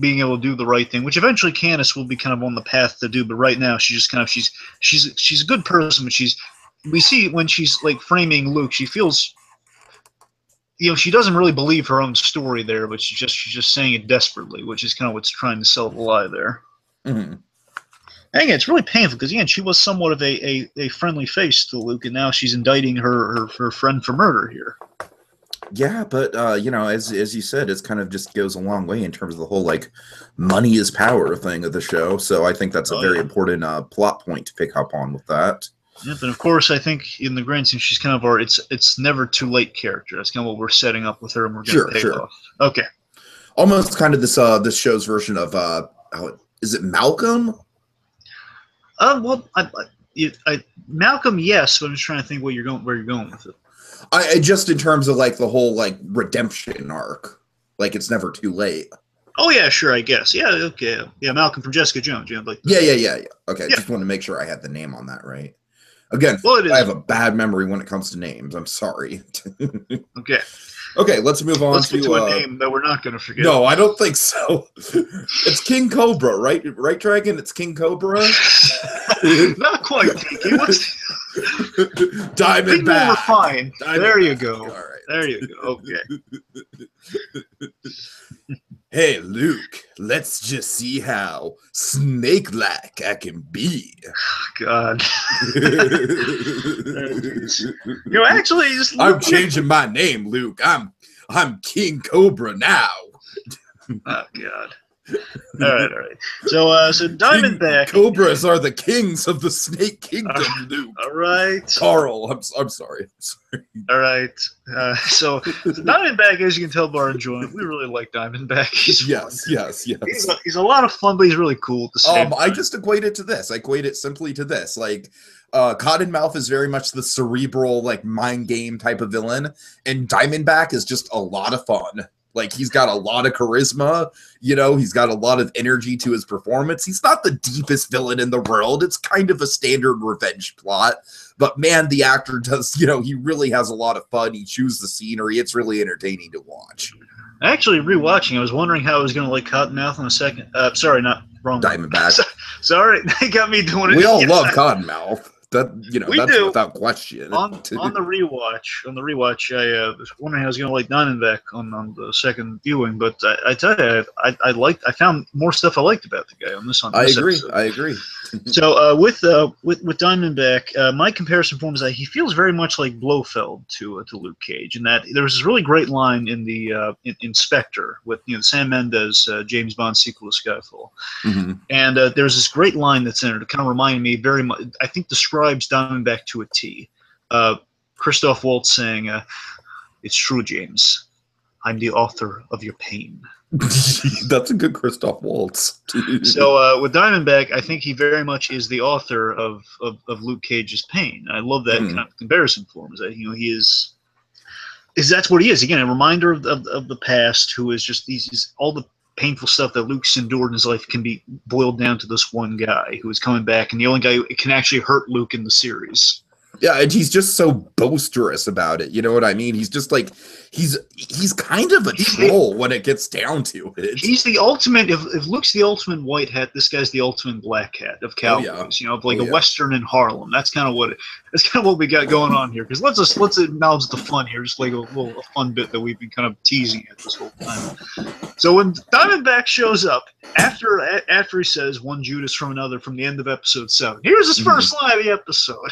C: being able to do the right thing, which eventually Candace will be kind of on the path to do. But right now, she's just kind of she's a good person, but we see when she's like framing Luke, she feels, she doesn't really believe her own story there, but she's just saying it desperately, which is kind of what's trying to sell the lie there.
A: Mm-hmm.
C: And again, it's really painful because again, she was somewhat of a friendly face to Luke, and now she's indicting her friend for murder here.
A: Yeah, but as you said, it's kind of just goes a long way in terms of the whole like money is power thing of the show. So I think that's a very important plot point to pick up on with that.
C: Yep, and of course, I think in the grand scheme, she's kind of our it's never too late character. That's kind of what we're setting up with her, and we're going to pay off. Okay,
A: almost kind of this show's version of is it Malcolm?
C: Well, Malcolm, yes, but I'm just trying to think where you're going with it.
A: I just in terms of like the whole like redemption arc, like it's never too late.
C: Oh yeah, sure, I guess. Yeah, okay, yeah, Malcolm from Jessica Jones. Yeah.
A: Okay, just want to make sure I had the name on that right. Again, I have a bad memory when it comes to names. I'm sorry. Okay, let's move on
C: to a name that we're not going to forget.
A: No, I don't think so. It's King Cobra, right? Right, Dragon? It's King Cobra?
C: Not quite, Tiki. What's
A: Diamondback.
C: More refined. There you go.
A: All right.
C: There you go. Okay.
A: Hey, Luke, let's just see how snake-like I can be.
C: God. Actually,
A: I'm changing my name, Luke. I'm King Cobra now.
C: Oh, God. All right. So Diamondback.
A: Cobras are the kings of the Snake Kingdom, Luke.
C: All right.
A: Carl, I'm sorry.
C: All right. So Diamondback, as you can tell by our enjoyment, we really like Diamondback.
A: Yes.
C: He's a lot of fun, but he's really cool at the same time.
A: I just equate it to this. I equate it simply to this. Like, Cottonmouth is very much the cerebral, like, mind game type of villain, and Diamondback is just a lot of fun. Like, he's got a lot of charisma, he's got a lot of energy to his performance. He's not the deepest villain in the world. It's kind of a standard revenge plot. But, man, the actor does, he really has a lot of fun. He chews the scenery. It's really entertaining to watch.
C: Actually, rewatching, I was wondering how I was going to like Cottonmouth in a second. Sorry, not wrong.
A: Diamondback.
C: Sorry, they got me doing it.
A: We all love Cottonmouth. That
C: We
A: that's
C: do.
A: without question.
C: On the rewatch, I was wondering how I was going to like Diamondback on the second viewing, but I tell you, I found more stuff I liked about the guy on this episode.
A: I agree.
C: So with Diamondback, my comparison for him is that he feels very much like Blofeld to Luke Cage, in that there was this really great line in the in Spectre with Sam Mendes, James Bond sequel to Skyfall, and there's this great line that's in it that kind of reminded me very much. I think describes Diamondback to a T. Christoph Waltz saying, "It's true, James. I'm the author of your pain."
A: That's a good Christoph Waltz.
C: So with Diamondback, I think he very much is the author of Luke Cage's pain. I love that kind of comparison for him. Is that he is that's what he is. Again, a reminder of the past, who is just he's all the painful stuff that Luke's endured in his life can be boiled down to this one guy who is coming back, and the only guy who can actually hurt Luke in the series.
A: Yeah, and he's just so boisterous about it. You know what I mean? He's just like he's kind of a troll when it gets down to it.
C: He's the ultimate. If Luke's the ultimate white hat, this guy's the ultimate black hat of cowboys. Of like a western in Harlem. That's kind of what we got going on here. Because let's acknowledge the fun here. Just like a fun bit that we've been kind of teasing at this whole time. So when Diamondback shows up after he says one Judas from another from the end of episode 7, here's his first line of the episode.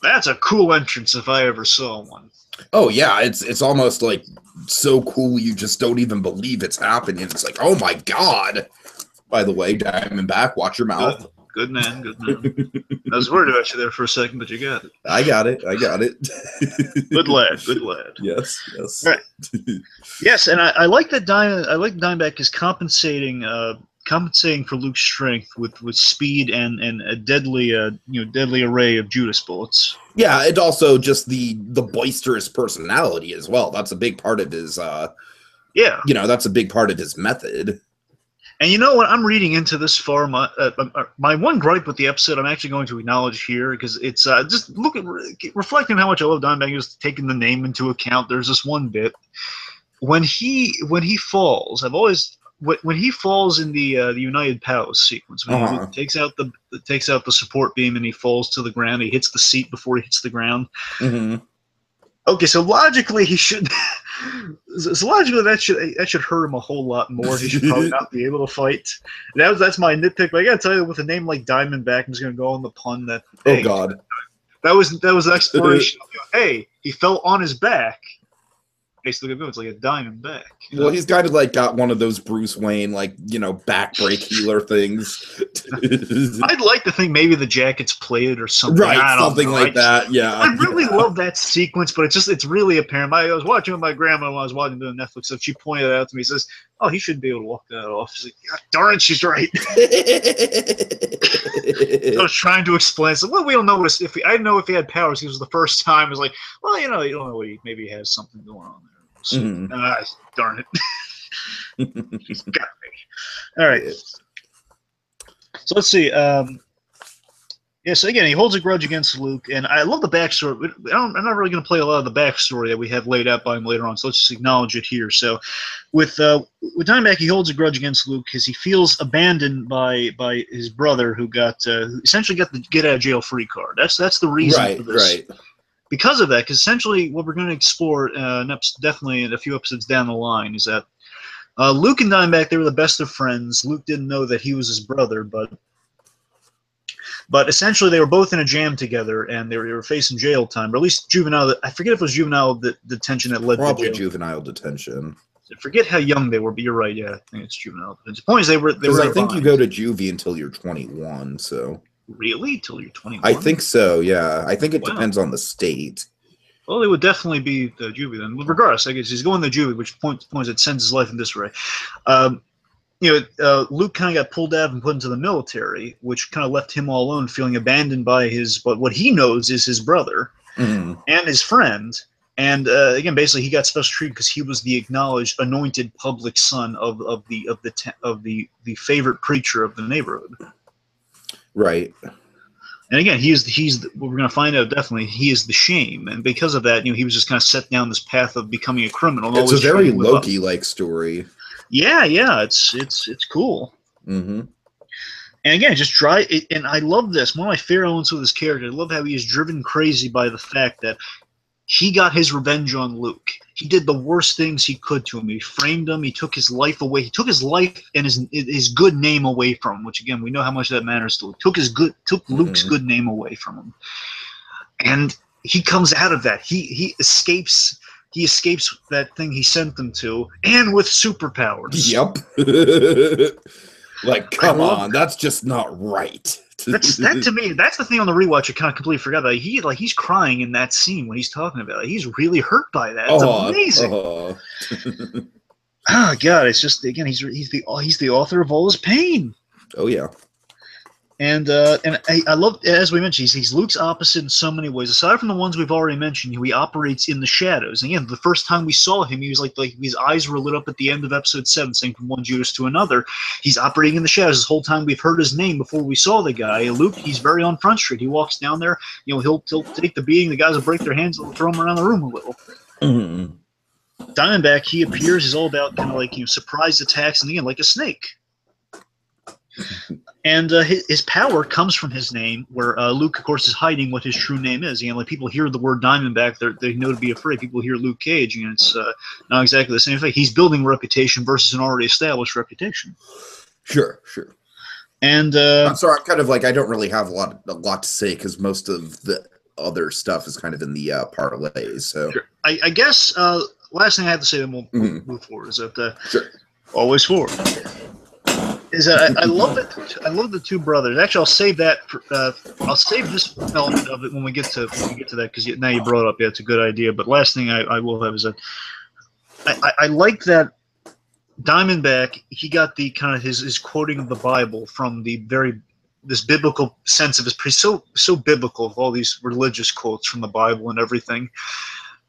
C: That's a cool entrance if I ever saw one.
A: Oh yeah, it's almost like so cool you just don't even believe it's happening. It's like, oh my god. By the way, Diamondback, watch your mouth.
C: Good man, good man. I was worried about you there for a second, but you got it.
A: I got it.
C: Good lad, good lad.
A: Yes.
C: All right. Yes, and I like that Diamondback is compensating for Luke's strength with speed and a deadly array of Judas bullets.
A: Yeah, and also just the boisterous personality as well. That's a big part of his that's a big part of his method.
C: And you know what? I'm reading into this far. My one gripe with the episode, I'm actually going to acknowledge here, because it's just reflecting how much I love Diamondback, just taking the name into account. There's this one bit when he falls. When he falls in the United Palace sequence, when he takes out the support beam and he falls to the ground, he hits the seat before he hits the ground. Okay, so logically that should hurt him a whole lot more. He should probably not be able to fight. That's my nitpick. But I gotta tell you, with a name like Diamondback, I'm just gonna go on the pun that.
A: Oh God,
C: that was an exploration. Hey, he fell on his back. Basically, it's like a Diamondback.
A: Well, he's kind of like got one of those Bruce Wayne, back break healer things.
C: I'd like to think maybe the jacket's plated or something.
A: Right, something like that. Yeah.
C: I really love that sequence, but it's really apparent. I was watching with my grandma when I was watching the Netflix stuff. She pointed it out to me. She says, "Oh, he should be able to walk that off." She's like, "God darn it, she's right." I was trying to explain. So, well, we don't know what I didn't know if he had powers. He was the first time. It was like, well, you don't know. Maybe he has something going on there. So, darn it. He's got me. All right. So let's see. So again, he holds a grudge against Luke, and I love the backstory. I'm not really going to play a lot of the backstory that we have laid out by him later on, so let's just acknowledge it here. So with Diamondback, he holds a grudge against Luke because he feels abandoned by his brother, who essentially got the get out of jail free card. That's the reason for this. Right. Because of that, because essentially what we're going to explore definitely in a few episodes down the line is that Luke and Diamondback, they were the best of friends. Luke didn't know that he was his brother, but essentially they were both in a jam together, and they were facing jail time, or at least juvenile. I forget if it was juvenile detention that led to jail. Probably juvenile detention. I forget how young they were, but you're right. Yeah, I think it's juvenile detention. The point is they were.
A: I think you go to juvie until you're 21. So.
C: Really? Till you're 21?
A: I think so, yeah. I think it depends on the state.
C: Well, it would definitely be the juvie then. Regardless, I guess he's going to juvie, which points it sends his life in disarray. Luke kind of got pulled out and put into the military, which kind of left him all alone, feeling abandoned by what he knows is his brother and his friend. And again, basically, he got special treatment because he was the acknowledged, anointed public son of the favorite preacher of the neighborhood.
A: Right.
C: And again, we're going to find out definitely he is the shame, and because of that, he was just kind of set down this path of becoming a criminal.
A: It's a very Loki-like story.
C: Yeah, it's cool.
A: Mm-hmm.
C: And again, just try it, and I love this. One of my favorite elements of this character. I love how he is driven crazy by the fact that he got his revenge on Luke. He did the worst things he could to him. He framed him. He took his life away. He took his life and his good name away from him, which again, we know how much that matters to Luke. Took Luke's good name away from him. And he comes out of that. He escapes that thing he sent them to, and with superpowers.
A: Yep. Like, come on, that's just not right.
C: That to me, that's the thing on the rewatch I kind of completely forgot about. He's crying in that scene when he's talking about it. He's really hurt by that. It's amazing. Oh God, it's just, again, he's the author of all his pain.
A: Oh yeah.
C: And I love, as we mentioned, he's Luke's opposite in so many ways. Aside from the ones we've already mentioned, he operates in the shadows. And again, the first time we saw him, he was like his eyes were lit up at the end of episode 7, saying from one Judas to another. He's operating in the shadows. This whole time we've heard his name before we saw the guy. Luke, he's very on Front Street. He walks down there, he'll take the beating. The guys will break their hands and throw him around the room a little. Mm-hmm. Diamondback, he appears, he's all about kind of like surprise attacks, and again, like a snake. And his power comes from his name, where Luke, of course, is hiding what his true name is. Like people hear the word Diamondback, they know to be afraid. People hear Luke Cage, and it's not exactly the same thing. He's building a reputation versus an already established reputation.
A: Sure.
C: And
A: I'm sorry, I'm kind of like, I don't really have a lot to say because most of the other stuff is kind of in the parlays. So
C: sure. I guess last thing I have to say, then we'll move forward, is that
A: sure.
C: Always forward. Is that I love it. I love the two brothers. Actually, I'll save that. I'll save this element of it when we get to that, because now you brought it up. Yeah, it's a good idea. But last thing I will have is that I like that Diamondback. He got the kind of his quoting of the Bible from this biblical sense of his so biblical, of all these religious quotes from the Bible and everything.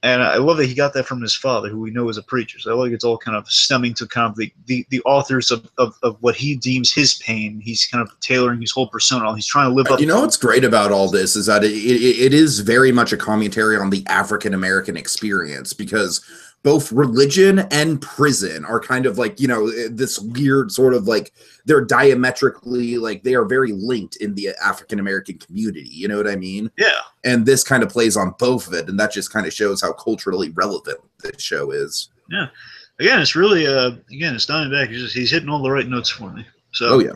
C: And I love that he got that from his father, who we know is a preacher. So I like it's all kind of stemming to kind of the authors of what he deems his pain. He's kind of tailoring his whole persona. He's trying to live up.
A: What's great about all this is that it is very much a commentary on the African American experience, because both religion and prison are kind of like, this weird sort of like, they're diametrically, like, they are very linked in the African American community. You know what I mean?
C: Yeah.
A: And this kind of plays on both of it, and that just kind of shows how culturally relevant this show is.
C: Yeah. Again, it's really, it's Diamondback. He's hitting all the right notes for me. So.
A: Oh, yeah.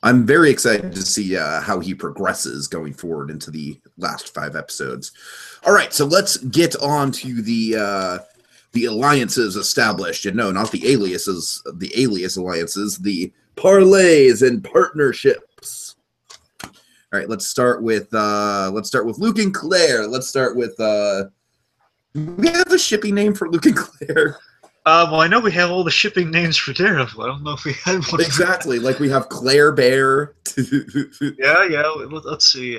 A: I'm very excited to see how he progresses going forward into the last 5 episodes. All right, so let's get on to the alliances established, and no, not the aliases, the alias alliances, the parlays and partnerships. All right, let's start with Luke and Claire. Let's start with do we have a shipping name for Luke and Claire?
C: Well, I know we have all the shipping names for Daredevil. I don't know if we had one.
A: Exactly, like we have Claire Bear.
C: Yeah. Let's see.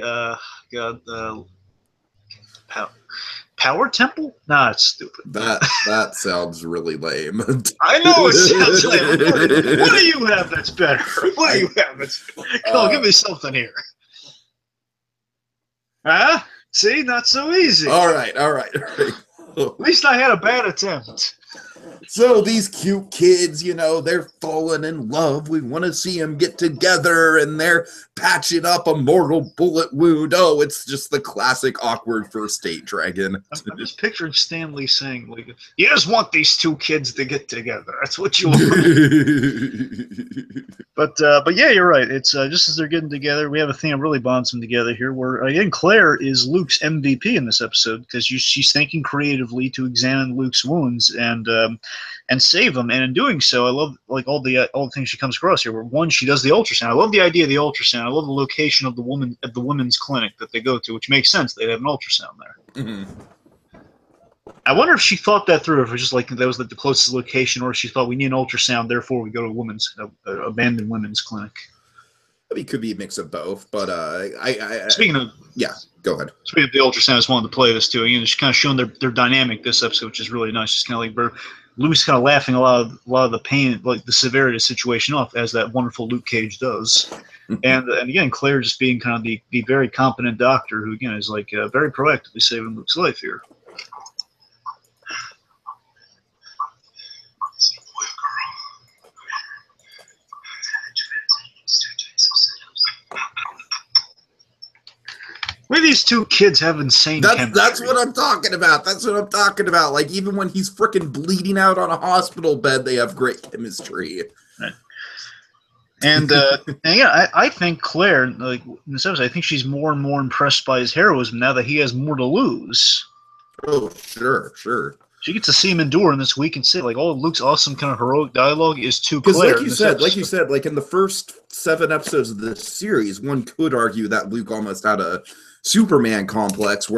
C: Power Temple? Nah, it's stupid.
A: That sounds really lame.
C: I know it sounds lame. What do you have that's better? What do you have that's better? Come on, give me something here. Huh? See, not so easy.
A: All right.
C: At least I had a bad attempt.
A: So these cute kids, they're falling in love. We want to see them get together, and they're patching up a mortal bullet wound. Oh, it's just the classic awkward first date, Dragon.
C: I'm just picturing Stan Lee saying, like, you just want these two kids to get together. That's what you want. But yeah, you're right. It's just as they're getting together, we have a thing that really bonds them together here, where, again, Claire is Luke's MVP in this episode, because she's thinking creatively to examine Luke's wounds and save him. And in doing so, I love all the things she comes across here. Where one, she does the ultrasound. I love the idea of the ultrasound. I love the location of the women's clinic that they go to, which makes sense. They'd have an ultrasound there.
A: Mm-hmm.
C: I wonder if she thought that through, if it was just like that was like the closest location, or if she thought we need an ultrasound, therefore we go to a women's abandoned women's clinic.
A: I mean, it could be a mix of both, but
C: Speaking of
A: go ahead.
C: Speaking of the ultrasound, I just wanted to play this too. Just kind of showing their dynamic this episode, which is really nice. Just kind of like Lou's kind of laughing a lot of the pain, like the severity of the situation off, as that wonderful Luke Cage does. And again, Claire just being kind of the very competent doctor who again is like very proactively saving Luke's life here. Where these two kids have insane chemistry.
A: That's what I'm talking about. That's what I'm talking about. Like, even when he's freaking bleeding out on a hospital bed, they have great chemistry.
C: Right. And yeah, I think Claire, like in this episode, I think she's more and more impressed by his heroism now that he has more to lose.
A: Oh, sure.
C: She gets to see him endure in this week and say, like, all of Luke's awesome kind of heroic dialogue is to Claire.
A: Because like you said, like in the first 7 episodes of this series, one could argue that Luke almost had a Superman complex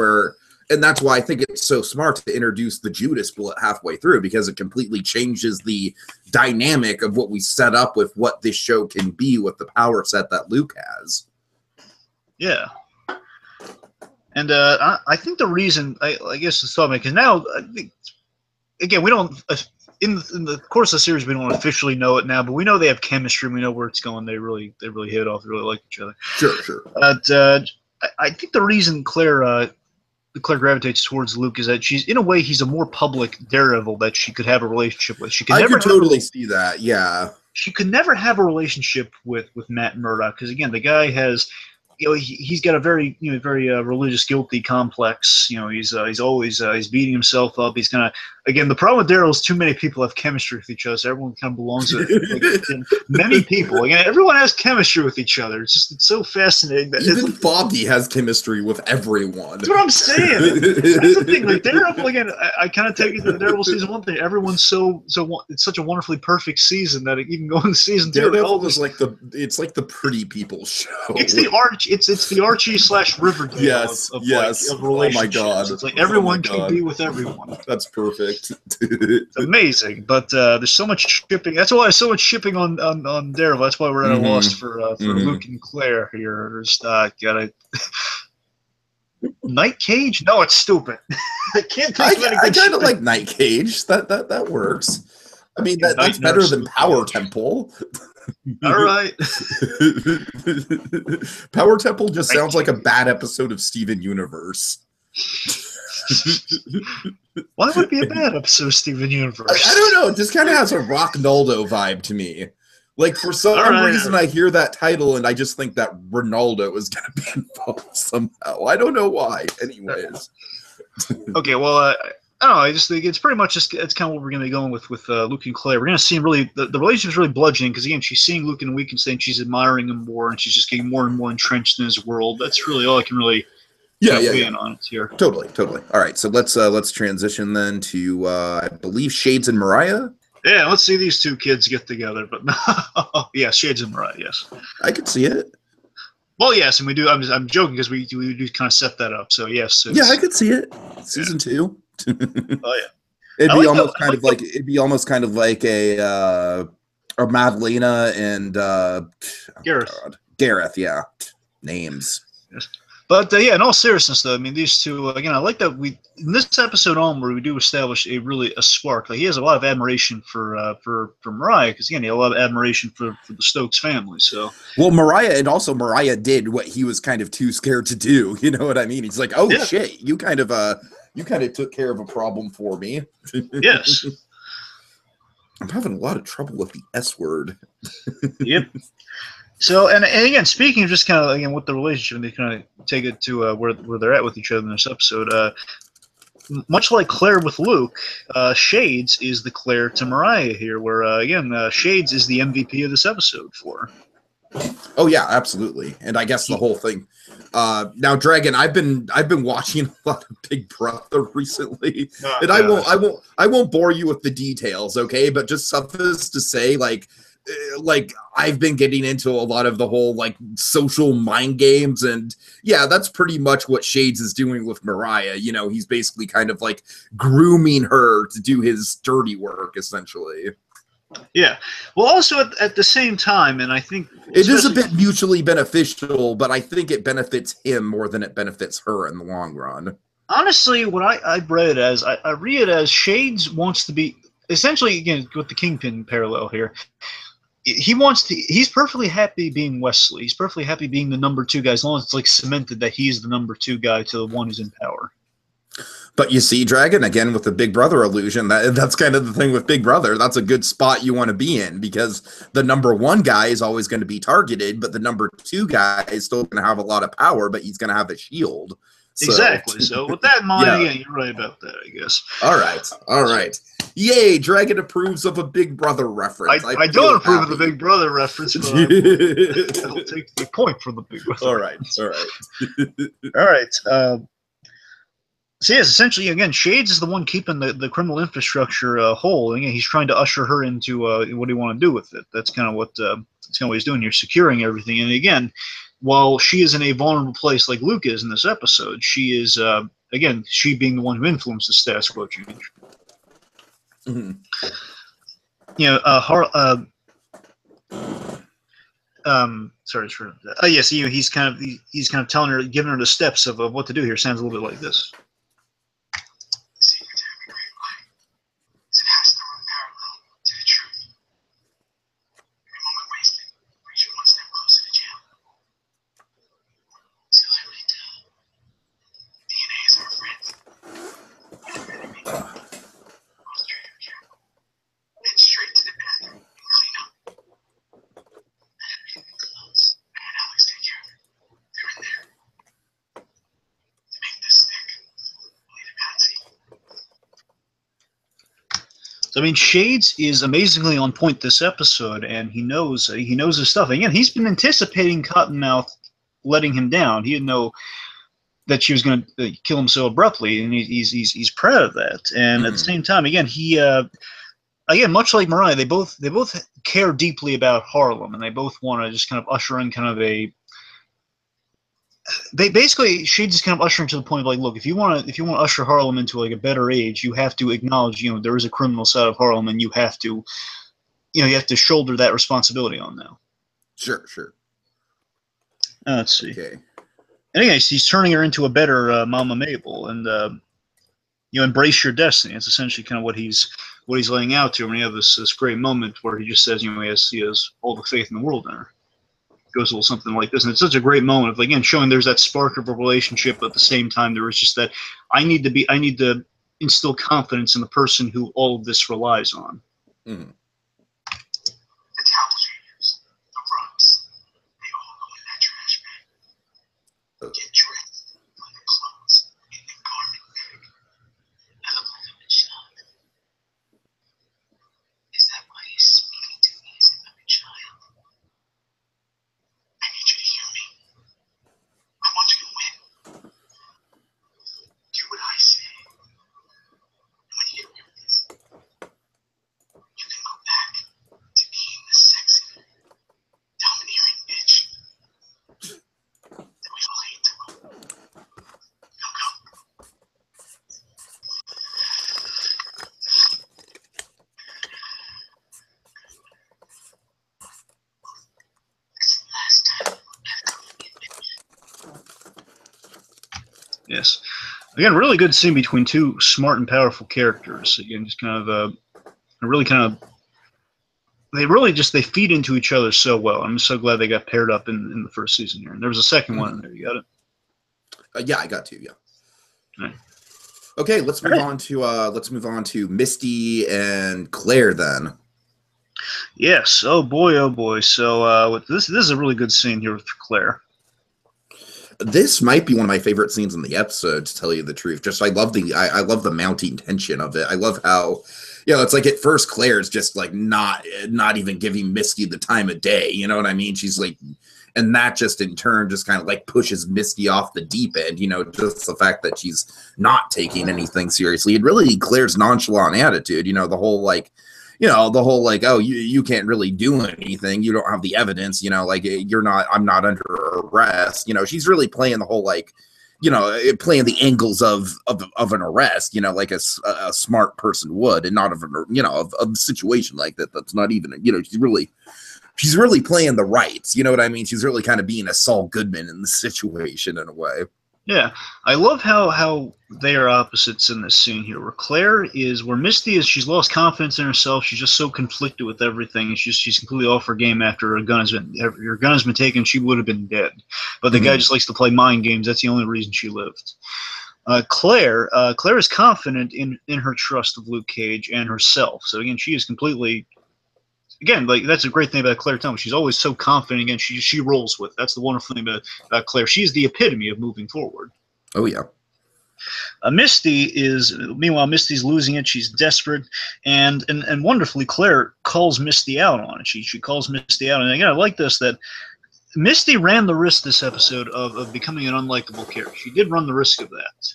A: and that's why I think it's so smart to introduce the Judas bullet halfway through, because it completely changes the dynamic of what we set up with what this show can be with the power set that Luke has.
C: Yeah. And I think the reason, I guess it's thought, because now, again, we don't, in the course of the series, we don't officially know it now, but we know they have chemistry. We know where it's going. They really hit it off. They really like each other.
A: Sure.
C: But I think the reason Claire gravitates towards Luke is that she's, in a way, he's a more public Daredevil that she could have a relationship with.
A: I could totally see that, yeah.
C: She could never have a relationship with Matt Murdock, because, again, the guy has, he's got a very, very religious, guilty complex. He's always he's beating himself up. He's kind of, again, the problem with Daryl is too many people have chemistry with each other. So everyone kind of belongs to many people. Again, everyone has chemistry with each other. It's so fascinating that
A: even Foggy has chemistry with everyone.
C: That's what I'm saying. That's the thing. Like Daredevil, again, I kind of take it to the Daredevil season 1 thing. Everyone's so it's such a wonderfully perfect season that even going to season 2,
A: Daredevil is like the pretty people show.
C: It's the Archie / Riverdale
A: yes.
C: of relationships.
A: Oh my god!
C: It's like everyone can be with everyone.
A: That's perfect.
C: It's amazing, but there's so much shipping. That's why there's so much shipping on Daredevil. That's why we're at a loss for Luke and Claire here. There's gotta Night Cage? No, it's stupid. I can't think of any good
A: I kind of like Night Cage. That works. I mean, that's better than Power Temple.
C: All right.
A: Power Temple just sounds like a bad episode of Steven Universe.
C: Why would it be a bad episode of Steven Universe?
A: I don't know. It just kind of has a Rocknaldo vibe to me. Like, for some reason, I hear that title and I just think that Ronaldo is going to be involved somehow. I don't know why. Anyways.
C: Okay, well, I don't know. I just think it's pretty much it's kind of what we're going to be going with Luke and Claire. We're going to see him really, the relationship's really bludgeoning, because, again, she's seeing Luke in a week and saying she's admiring him more, and she's just getting more and more entrenched in his world. That's really all I can really in on it here.
A: Totally. All right, so let's transition then to, I believe, Shades and Mariah.
C: Yeah, let's see these two kids get together. But yeah, Shades and Mariah, yes.
A: I could see it.
C: Well, yes, and we do. I'm joking because we do kind of set that up. So yes.
A: Yeah, I could see it. Season 2.
C: Oh yeah.
A: It'd be almost kind of like a Madalena and
C: Gareth.
A: Gareth, yeah. Names.
C: Yes. But yeah, in all seriousness, though, I mean, these two again. I like that we in this episode onward we do establish a spark. Like, he has a lot of admiration for Mariah, because again, he had a lot of admiration for the Stokes family. So Mariah
A: did what he was kind of too scared to do. You know what I mean? He's like, oh yeah. Shit, you kind of took care of a problem for me.
C: Yes.
A: I'm having a lot of trouble with the S word.
C: Yep. So, and again, speaking of just kind of, again, with the relationship, they kind of take it to where they're at with each other in this episode. Much like Claire with Luke, Shades is the Claire to Mariah here, where, again, Shades is the MVP of this episode for her.
A: Oh, yeah, absolutely. And I guess the whole thing. Now, Dragon, I've been watching a lot of Big Brother recently, and I won't bore you with the details, okay? But just suffice to say, like, like I've been getting into a lot of the whole like social mind games, and yeah, that's pretty much what Shades is doing with Mariah. You know, he's basically kind of like grooming her to do his dirty work, essentially.
C: Yeah. Well, also at the same time, and I think
A: it is a bit mutually beneficial, but I think it benefits him more than it benefits her in the long run.
C: Honestly, what I read it as, I read it as Shades wants to be, essentially, again, with the Kingpin parallel here, he's perfectly happy being Wesley. He's perfectly happy being the number 2 guy, as long as it's like cemented that he's the number 2 guy to the one who's in power.
A: But you see, Dragon, again, with the Big Brother illusion, that's kind of the thing with Big Brother. That's a good spot you want to be in, because the number 1 guy is always going to be targeted, but the number 2 guy is still going to have a lot of power, but he's going to have a shield. So.
C: Exactly. So with that in mind, yeah, you're right about that, I guess.
A: All right. All right. Yay, Dragon approves of a Big Brother reference.
C: I don't approve of the Big Brother reference, but I'll take the point for the Big Brother.
A: All right. All right.
C: All right. So yes, essentially, again, Shades is the one keeping the criminal infrastructure whole. Again, he's trying to usher her into what do you want to do with it. That's kind of what he's doing here, securing everything. And again, while she is in a vulnerable place like Luke is in this episode, she is again, she being the one who influenced the status quo change.
A: Mm-hmm.
C: You know, sorry for yes, you know, he's kind of telling her, giving her the steps of what to do here. Sounds a little bit like this. So, I mean, Shades is amazingly on point this episode, and he knows his stuff. Again, he's been anticipating Cottonmouth letting him down. He didn't know that she was going to kill him so abruptly, and he's proud of that. And at the same time, again, again, much like Mariah, they both care deeply about Harlem, and they both want to just kind of usher in kind of a. They basically, Shades is kind of ushering to the point of like, look, if you want to usher Harlem into like a better age, you have to acknowledge, you know, there is a criminal side of Harlem, and you have to shoulder that responsibility on now.
A: Sure, sure.
C: Let's see.
A: Okay.
C: And again, he's turning her into a better Mama Mabel, and embrace your destiny. It's essentially kind of what he's laying out to her. And you have this great moment where he just says, you know, he has all the faith in the world in her. Goes a little something like this, and it's such a great moment of, again, showing there's that spark of a relationship, but at the same time there was just that I need to instill confidence in the person who all of this relies on.
B: The towel changers, the rugs, they all go in that trash bag. Get dressed, put the clothes in the garment bag. I look like I'm in shock. Is that why you're speaking to me as if I'm a child? I need you to hear me. I want you to win. Do what I say. When you hear this, you can go back to being the sexy, domineering bitch that we've all hated to. Go.
C: Yes. Again, really good scene between two smart and powerful characters. Again, just kind of they feed into each other so well. I'm so glad they got paired up in the first season here. And there was a second one in there. You got it?
A: Yeah, I got to. Yeah.
C: All right.
A: Okay, let's move on to Misty and Claire then.
C: Yes. Oh boy. So this is a really good scene here with Claire.
A: This might be one of my favorite scenes in the episode, to tell you the truth. Just I love the mounting tension of it. I love how, you know, it's like at first Claire's just like not even giving Misty the time of day. You know what I mean? She's like, and that just in turn just kind of like pushes Misty off the deep end. You know, just the fact that she's not taking anything seriously. And really Claire's nonchalant attitude. You know, the whole like, you know, the whole like, oh, you can't really do anything. You don't have the evidence, you know, like I'm not under arrest. You know, she's really playing the whole like, you know, playing the angles of an arrest, you know, like a smart person would, and not of of a situation like that. That's not even, you know, she's really playing the rights. You know what I mean? She's really kind of being a Saul Goodman in the situation in a way.
C: Yeah, I love how they are opposites in this scene here. Where Misty is, she's lost confidence in herself. She's just so conflicted with everything. She's completely off her game after her gun has been taken. She would have been dead, but the guy just likes to play mind games. That's the only reason she lived. Claire is confident in her trust of Luke Cage and herself. So again, she is completely. Again, like that's a great thing about Claire Thomas. She's always so confident. Again, she rolls with. That's the wonderful thing about Claire. She's the epitome of moving forward.
A: Oh yeah.
C: Meanwhile, Misty's losing it. She's desperate, and wonderfully, Claire calls Misty out on it. She calls Misty out, and again, I like this that Misty ran the risk this episode of becoming an unlikable character. She did run the risk of that,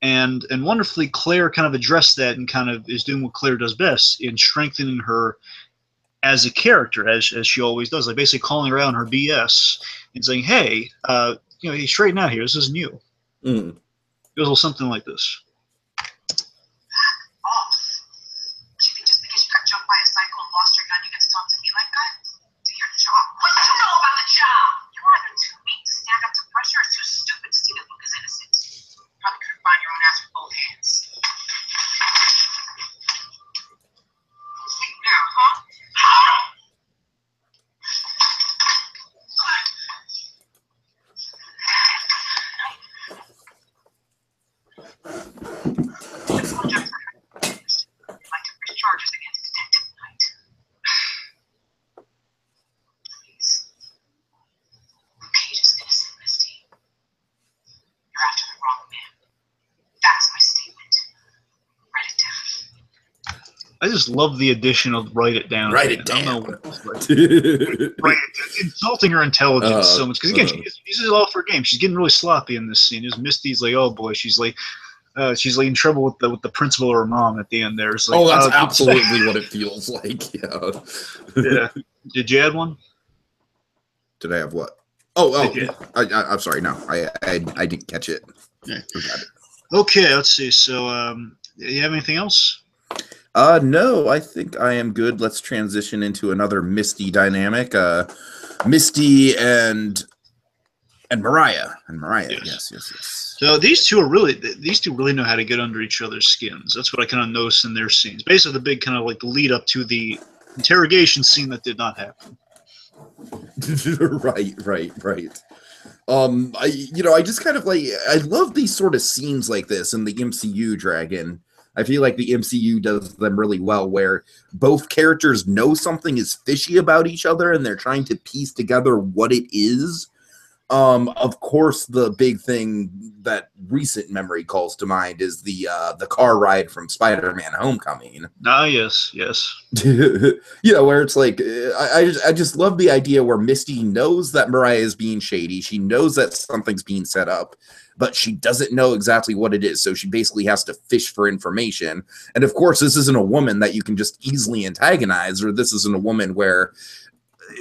C: and wonderfully, Claire kind of addressed that and kind of is doing what Claire does best in strengthening her as a character, as she always does, like basically calling her out on her BS and saying, "Hey, hey, straighten out here. This isn't you." It goes a little something like this.
B: Off. Do you think just because you got jumped by a psycho and lost your gun, you get to talk to me like that? Do your job. What do you know about the job? You're either too weak to stand up to pressure or too stupid to see that Luke is innocent. Probably couldn't find your own ass with both hands. Now, huh? Charges against Detective Knight. Please. Luke Cage is innocent, Misty. You're after the wrong man. That's my statement. Write it down.
C: I just love the addition of "write it down."
A: Write it
C: I don't
A: down.
C: know what insulting her intelligence so much because again, she's off her game. She's getting really sloppy in this scene. Just Misty's like, oh boy, she's like in trouble with the principal or her mom at the end there. It's like,
A: oh, that's absolutely what it feels like. Yeah.
C: Yeah. Did you add one?
A: Did I have what? Oh, I'm sorry. No, I didn't catch it.
C: Yeah.
A: Forgot it.
C: Okay, let's see. So, you have anything else?
A: No, I think I am good. Let's transition into another Misty dynamic. Misty and Mariah. Yes.
C: So these two really know how to get under each other's skins. That's what I kind of noticed in their scenes. Basically, the big kind of like the lead up to the interrogation scene that did not happen.
A: Right. I just kind of like, I love these sort of scenes like this in the MCU, Dragon. I feel like the MCU does them really well, where both characters know something is fishy about each other and they're trying to piece together what it is. Of course, the big thing that recent memory calls to mind is the car ride from Spider-Man Homecoming.
C: Ah, yes.
A: Where it's like, I just love the idea where Misty knows that Mariah is being shady. She knows that something's being set up, but she doesn't know exactly what it is. So she basically has to fish for information. And of course, this isn't a woman that you can just easily antagonize, or this isn't a woman where,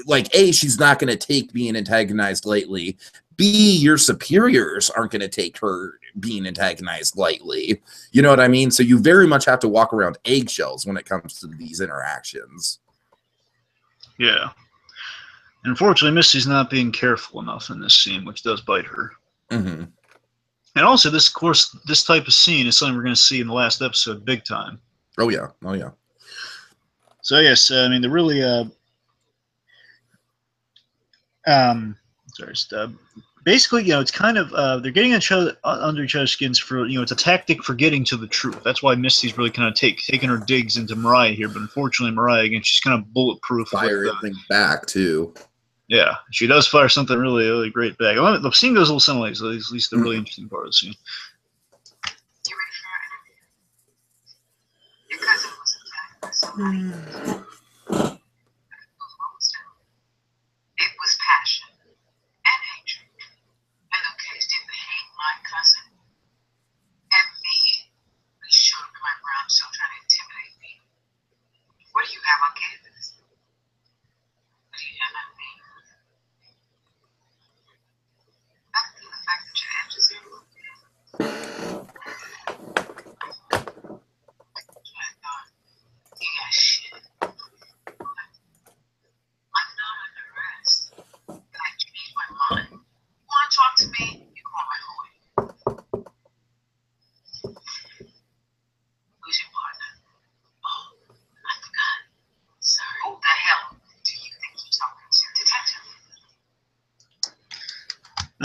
A: like, A, she's not going to take being antagonized lightly. B, your superiors aren't going to take her being antagonized lightly. You know what I mean? So you very much have to walk around eggshells when it comes to these interactions.
C: Yeah. Unfortunately, Misty's not being careful enough in this scene, which does bite her.
A: Mm-hmm.
C: And also, this type of scene is something we're going to see in the last episode big time.
A: Oh, yeah.
C: So, yes, I mean, they're really... basically, it's kind of they're getting each other under each other's skins for it's a tactic for getting to the truth. That's why Misty's really kind of taking her digs into Mariah here, but unfortunately, Mariah again, she's kind of bulletproof.
A: Fire everything back too.
C: Yeah, she does fire something really, really great back. The scene goes a little similar, at least the really interesting part of the scene.
B: You ready for our interview? Your cousin was attacked by somebody. It was passion and hatred. And Luke Cage didn't hate my cousin. And me. He showed up in my brown show trying to intimidate me.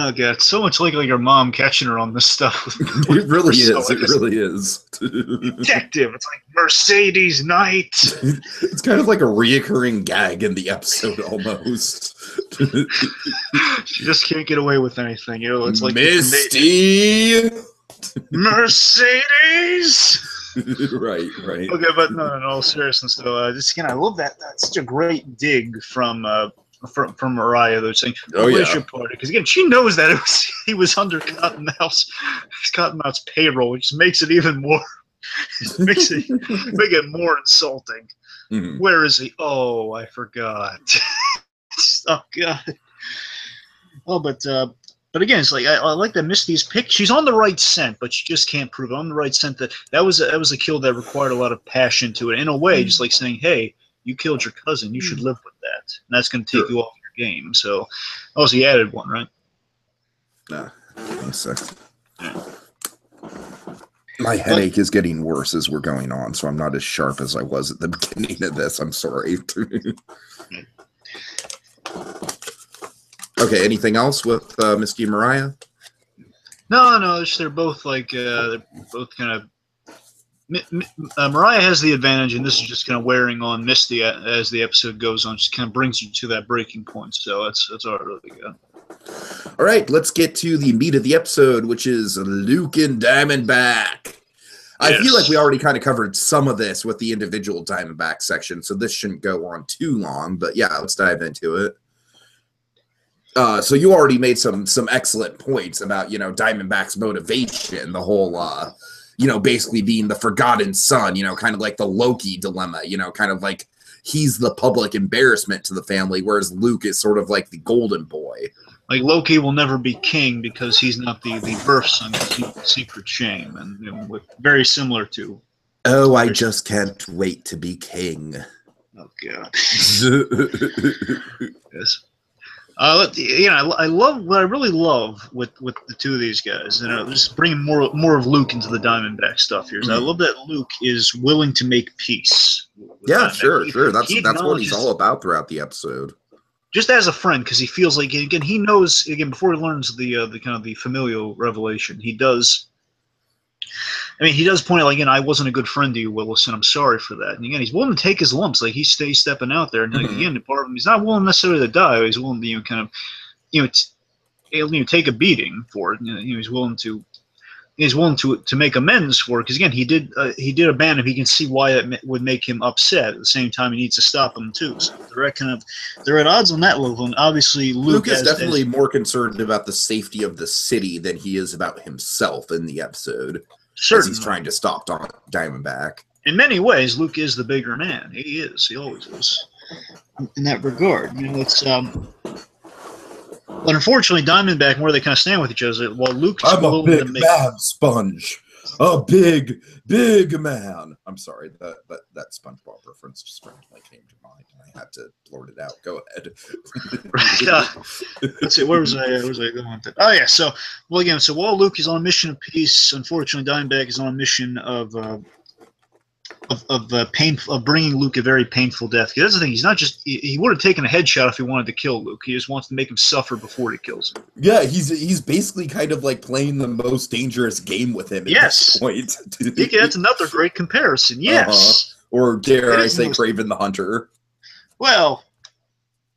C: Oh god, it's so much like your mom catching her on this stuff.
A: It really is. It really is.
C: Detective. It's like Mercedes Knight.
A: It's kind of like a reoccurring gag in the episode almost.
C: She just can't get away with anything. You know, it's like
A: Misty.
C: Mercedes.
A: Right.
C: Okay, but no, in all seriousness, though, just again, I love that. That's such a great dig from Mariah. They're saying, "Where's your party?" Because again, she knows that he was under Cottonmouth's payroll, which makes it even more make it more insulting.
A: Mm-hmm.
C: Where is he? Oh, I forgot. Oh god. Oh, but again, it's like I like that Misty's pick. She's on the right scent, but she just can't prove it. On the right scent that was a kill that required a lot of passion to it. In a way, just like saying, "Hey, you killed your cousin. You should live with that, and that's going to take you off your game." So, also, he added one, right?
A: Nah, give me a sec. My headache is getting worse as we're going on, so I'm not as sharp as I was at the beginning of this. I'm sorry. Okay, anything else with Misty and Mariah?
C: No, they're both like they're both kind of. Mariah has the advantage, and this is just kind of wearing on Misty as the episode goes on. Just kind of brings you to that breaking point. So that's all really good.
A: All right, let's get to the meat of the episode, which is Luke and Diamondback. I feel like we already kind of covered some of this with the individual Diamondback section, so this shouldn't go on too long. But yeah, let's dive into it. So you already made some excellent points about, Diamondback's motivation, the whole, basically being the forgotten son, kind of like the Loki dilemma, kind of like he's the public embarrassment to the family, whereas Luke is sort of like the golden boy.
C: Like Loki will never be king because he's not the birth son, because he's the secret shame, and with very similar to.
A: Oh, I just can't wait to be king.
C: Oh God. Yes. I love what I really love with the two of these guys. Just bringing more of Luke into the Diamondback stuff here. I love that Luke is willing to make peace.
A: Yeah, sure. That's what he's all about throughout the episode.
C: Just as a friend, because he feels like again he knows before he learns the kind of the familial revelation, he does. I mean, he does point out, like, I wasn't a good friend to you, Willis, and I'm sorry for that. And again, he's willing to take his lumps. Like, he stays stepping out there. And again, part of him, he's not willing necessarily to die. He's willing to, kind of, take a beating for it. He's willing to make amends for it. Because again, he did abandon him. He can see why it would make him upset. At the same time, he needs to stop him too. So they're at odds on that level. And obviously, Luke
A: is definitely more concerned about the safety of the city than he is about himself in the episode. Certainly. As he's trying to stop Diamondback.
C: In many ways, Luke is the bigger man. He is. He always is. In that regard, it's. But unfortunately, Diamondback and where they kind of stand with each other. While Luke is
A: I'm a big man, Sponge. A big man. I'm sorry, that SpongeBob reference just randomly came to mind, and I had to blurt it out. Go ahead.
C: Let's see, where was I going? Oh yeah, so while Luke is on a mission of peace, unfortunately, Diamondback is on a mission of bringing Luke a very painful death. That's the thing. He's not just he would have taken a headshot if he wanted to kill Luke. He just wants to make him suffer before he kills him.
A: Yeah, he's basically kind of like playing the most dangerous game with him at this point.
C: That's another great comparison. Yes.
A: Or dare I say Kraven the Hunter.
C: Well,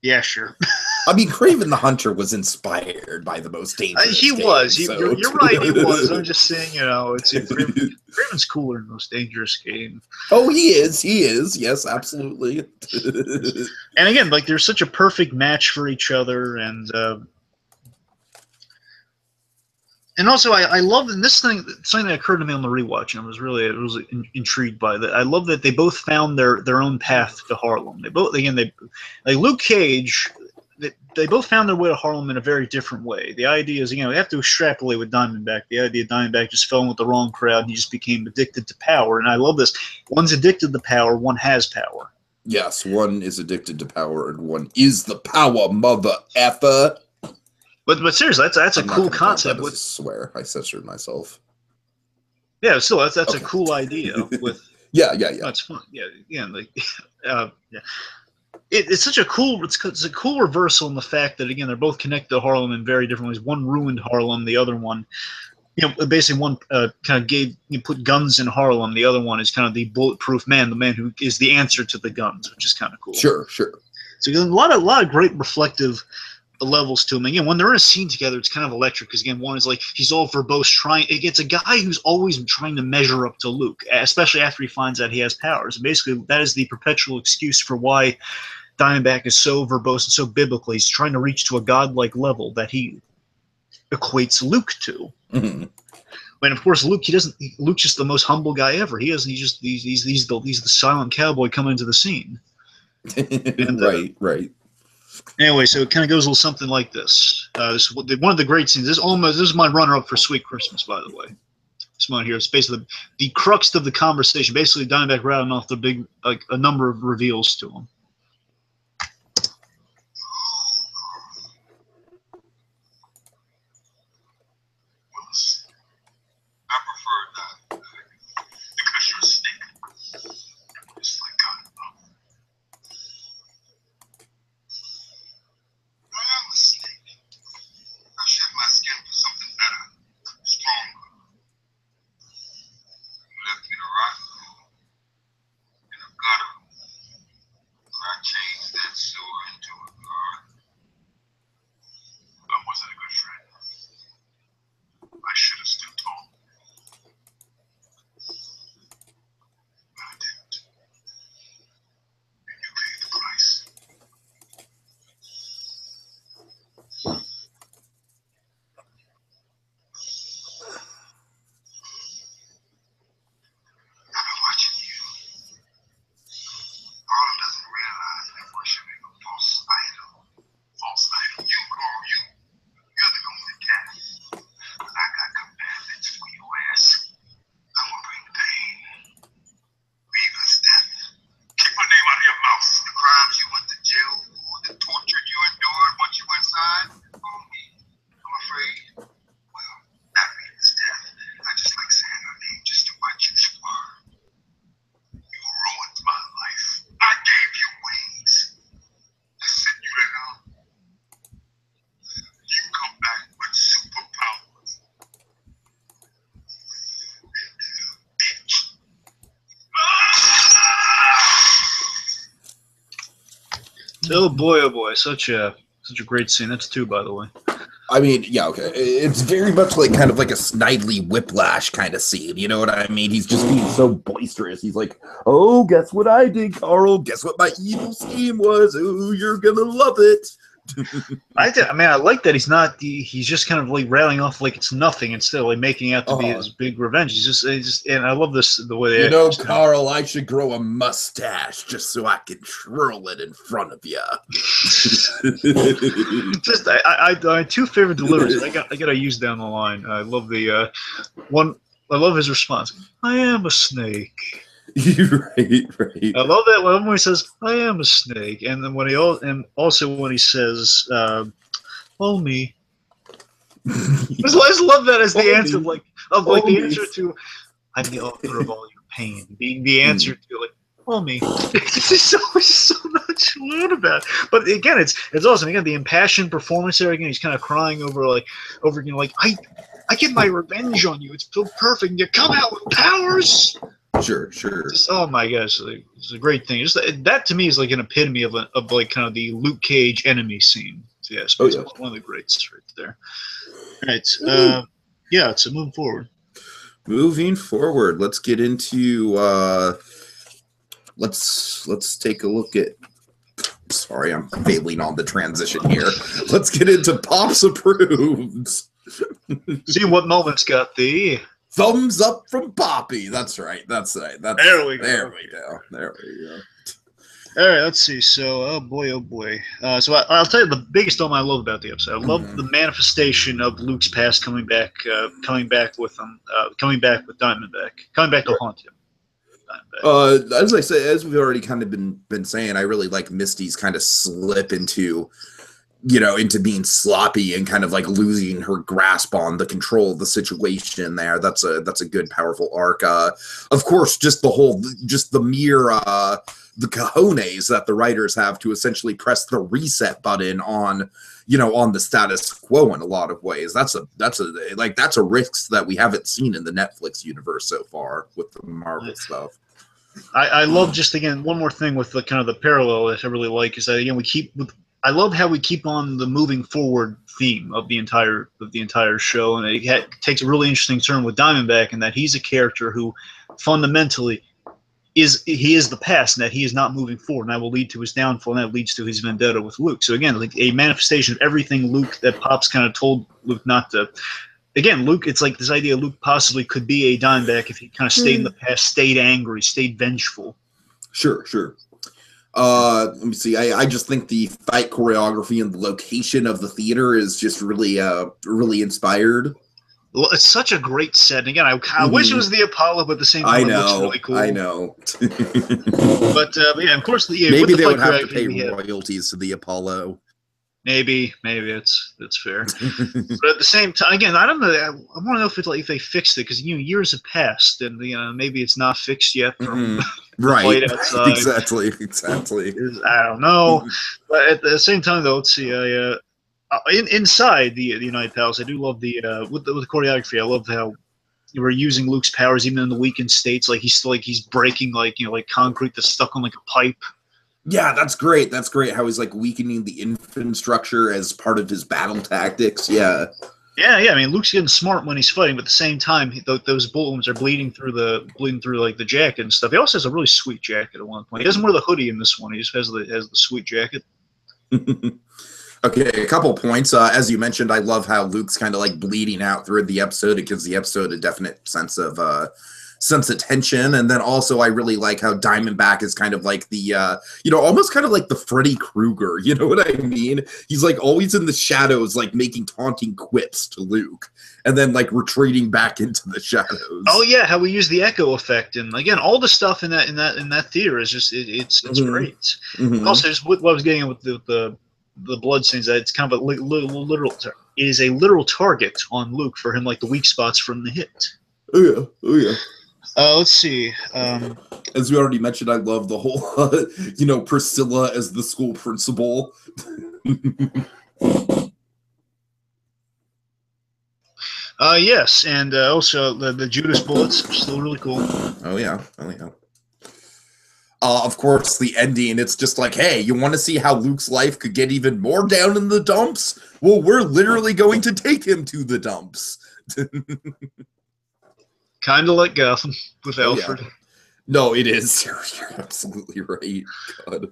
C: yeah, sure.
A: I mean, Kraven the Hunter was inspired by the most dangerous
C: he
A: game,
C: was.
A: So.
C: You're right, he was. I'm just saying, Kraven's cooler in the most dangerous game.
A: Oh, he is. Yes, absolutely.
C: And again, like, they're such a perfect match for each other, and also I love, and this thing, something that occurred to me on the rewatch, and I was really intrigued by that. I love that they both found their own path to Harlem. They both, like Luke Cage. They both found their way to Harlem in a very different way. The idea is, we have to extrapolate with Diamondback. The idea Diamondback just fell in with the wrong crowd, and he just became addicted to power. And I love this. One's addicted to power, one has power.
A: Yes, one is addicted to power, and one is the power, mother effer.
C: But seriously, that's a cool concept.
A: I swear, I censored myself.
C: Yeah, still, that's a cool idea. With
A: yeah.
C: That's fun. Yeah. it's such a cool it's a cool reversal in the fact that again they're both connected to Harlem in very different ways. One ruined Harlem, the other one, basically one kind of put guns in Harlem. The other one is kind of the bulletproof man, the man who is the answer to the guns, which is kind of cool.
A: Sure.
C: So a lot of great reflective levels to him. Again, when they're in a scene together, it's kind of electric because again, one is like he's all verbose, it's a guy who's always trying to measure up to Luke, especially after he finds out he has powers. And basically, that is the perpetual excuse for why Diamondback is so verbose and so biblical. He's trying to reach to a godlike level that he equates Luke to.
A: Mm-hmm.
C: And of course, Luke's just the most humble guy ever. He's the silent cowboy coming into the scene. And,
A: right.
C: Anyway, so it kind of goes a little something like this. This is one of the great scenes. This is my runner-up for Sweet Christmas, by the way. This one here is basically the crux of the conversation. Basically, Diamondback rattling off a number of reveals to him.
D: I prefer that because you're a snake. Just like God. I am a snake. I shed my skin for something better, stronger. You left me to rot in a gutter where I changed that sewer into a garden. I wasn't a good friend. I should have stood tall. But I didn't. And you paid the price. I've been watching you. Harlem doesn't realize they're worshiping a false idol. False idol. You, Carl, you're the only cat. But I got commandments for your ass. I'm gonna bring pain. Grievous death. Keep my name out of your mouth. The crimes you went to jail for, the torture you endured once you went inside. Oh, me. I'm afraid. Well, that means death. I just like saying her name just to watch you squirm. You ruined my life. I gave you wings. I sent you to hell. You come back with superpowers. Bitch.
C: Oh boy, such a great scene. That's 2, by the way.
A: I mean, yeah, okay. It's very much like kind of like a Snidely Whiplash kind of scene. You know what I mean? He's just being so boisterous. He's like, "Oh, guess what I did, Carl? Guess what my evil scheme was? Ooh, you're gonna love it."
C: I like that he's just kind of like railing off like it's nothing instead of like making out to be his big revenge. He's just and I love the way they
A: Carl, I should grow a mustache just so I can twirl it in front of you.
C: Just my 2 favorite deliveries. I gotta use down the line. I love the one. I love his response. I am a snake.
A: right.
C: I love that when he says, "I am a snake," and then also when he says, "Oh me." I just love that as the answer, the answer to, "I'm the author of all your pain," being the answer to like, "Oh me." There's so much to learn about. But again, it's awesome. Again, the impassioned performance there. Again, he's kind of crying over I get my revenge on you. It's so perfect. And you come out with powers.
A: Sure.
C: Just, oh my gosh, it's a great thing. Just that to me is like an epitome of like kind of the Luke Cage enemy scene. So yeah, it's one of the greats right there. All right, so moving forward.
A: Moving forward, let's get into let's take a look at. Sorry, I'm failing on the transition here. Let's get into Pops Approves.
C: See what moments got the
A: thumbs up from Poppy. That's right.
C: There we go. All right, let's see. So, oh boy. So I'll tell you the biggest moment I love about the episode. I love the manifestation of Luke's past coming back with him, coming back with Diamondback, coming back to haunt him.
A: As I say, as we've already kind of been saying, I really like Misty's kind of slip into into being sloppy and kind of like losing her grasp on the control of the situation there. That's a good, powerful arc. Of course, just the mere the cojones that the writers have to essentially press the reset button on the status quo in a lot of ways. That's a risk that we haven't seen in the Netflix universe so far with the Marvel stuff.
C: I love, just again, one more thing with the kind of the parallel that I really like is that again I love how we keep on the moving forward theme of the entire show, and it takes a really interesting turn with Diamondback in that he's a character who fundamentally is the past, and that he is not moving forward, and that will lead to his downfall, and that leads to his vendetta with Luke. So again, like a manifestation of everything that Pops kind of told Luke not to. Again, Luke, it's like this idea Luke possibly could be a Diamondback if he kind of stayed in the past, stayed angry, stayed vengeful.
A: Sure. Let me see. I just think the fight choreography and the location of the theater is just really inspired.
C: Well, it's such a great set. And again, I wish it was the Apollo, but at the same time, it looks really cool.
A: I know.
C: But yeah, of course,
A: maybe they would have to pay royalties to the Apollo.
C: Maybe that's fair. But at the same time, again, I don't know. I want to know if they fixed it, because years have passed, and maybe it's not fixed yet.
A: Right.
C: Outside.
A: Exactly.
C: I don't know. But at the same time, though, let's see. Inside the United Palace, I do love with the choreography. I love how we're using Luke's powers even in the weakened states. Like he's breaking like concrete that's stuck on like a pipe.
A: Yeah, that's great. That's great. How he's like weakening the infrastructure as part of his battle tactics. Yeah.
C: Yeah. I mean, Luke's getting smart when he's fighting, but at the same time, those bullet wounds are bleeding through like the jacket and stuff. He also has a really sweet jacket at one point. He doesn't wear the hoodie in this one. He just has the sweet jacket.
A: Okay, a couple points. As you mentioned, I love how Luke's kind of like bleeding out through the episode. It gives the episode a definite sense of tension. And then also I really like how Diamondback is kind of like the almost kind of like the Freddy Krueger, you know what I mean? He's like always in the shadows, like making taunting quips to Luke and then like retreating back into the shadows.
C: Oh yeah, how we use the echo effect, and again, all the stuff in that theater is just it's great. Mm-hmm. Also, just what I was getting at with the bloodstains, that it's kind of a literal. It is a literal target on Luke for him, like the weak spots from the hit.
A: Oh yeah.
C: Let's see.
A: As we already mentioned, I love the whole, Priscilla as the school principal.
C: Yes, and also the Judas bullets are still really cool.
A: Oh yeah. Of course, the ending, it's just like, hey, you want to see how Luke's life could get even more down in the dumps? Well, we're literally going to take him to the dumps.
C: Kind of like Gotham with Alfred.
A: Yeah. No, it is. You're absolutely right. God.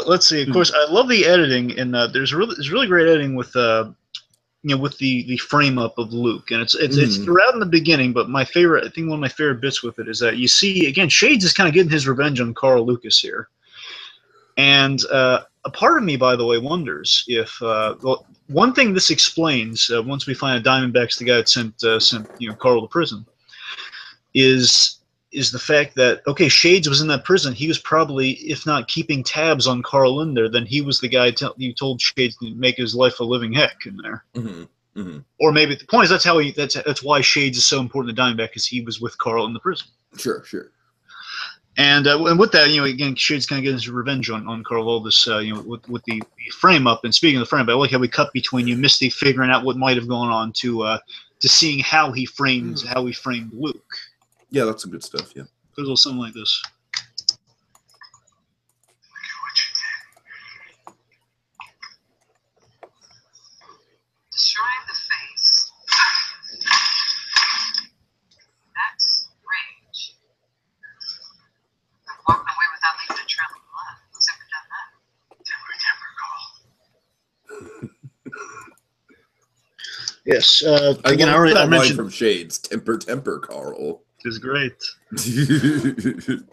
C: Let's see. Of course, I love the editing, and there's really great editing with with the frame up of Luke, and it's throughout in the beginning. But I think one of my favorite bits with it is that you see again Shades is kind of getting his revenge on Carl Lucas here, and a part of me, by the way, wonders if one thing this explains once we find out Diamondback's the guy that sent Carl to prison. Is the fact that, okay, Shades was in that prison. He was probably, if not keeping tabs on Carl in there, then he was the guy you told Shades to make his life a living heck in there. Mm-hmm. Mm-hmm. Or maybe the point is that's why Shades is so important to Diamondback, because he was with Carl in the prison.
A: Sure.
C: And with that, again, Shades kind of getting his revenge on Carl all this, with the frame up. And speaking of the frame up, I like how we cut between Misty figuring out what might have gone on to seeing how he framed Luke.
A: Yeah, that's some good stuff, yeah.
C: There's a little something like this.
D: Look at what you did.
B: Destroying the face. That's rage. I'm walking away without leaving a trail of blood. Who's ever done that?
C: Yes. Again, I mentioned
A: from Shades. Temper, Carl.
C: Is great. It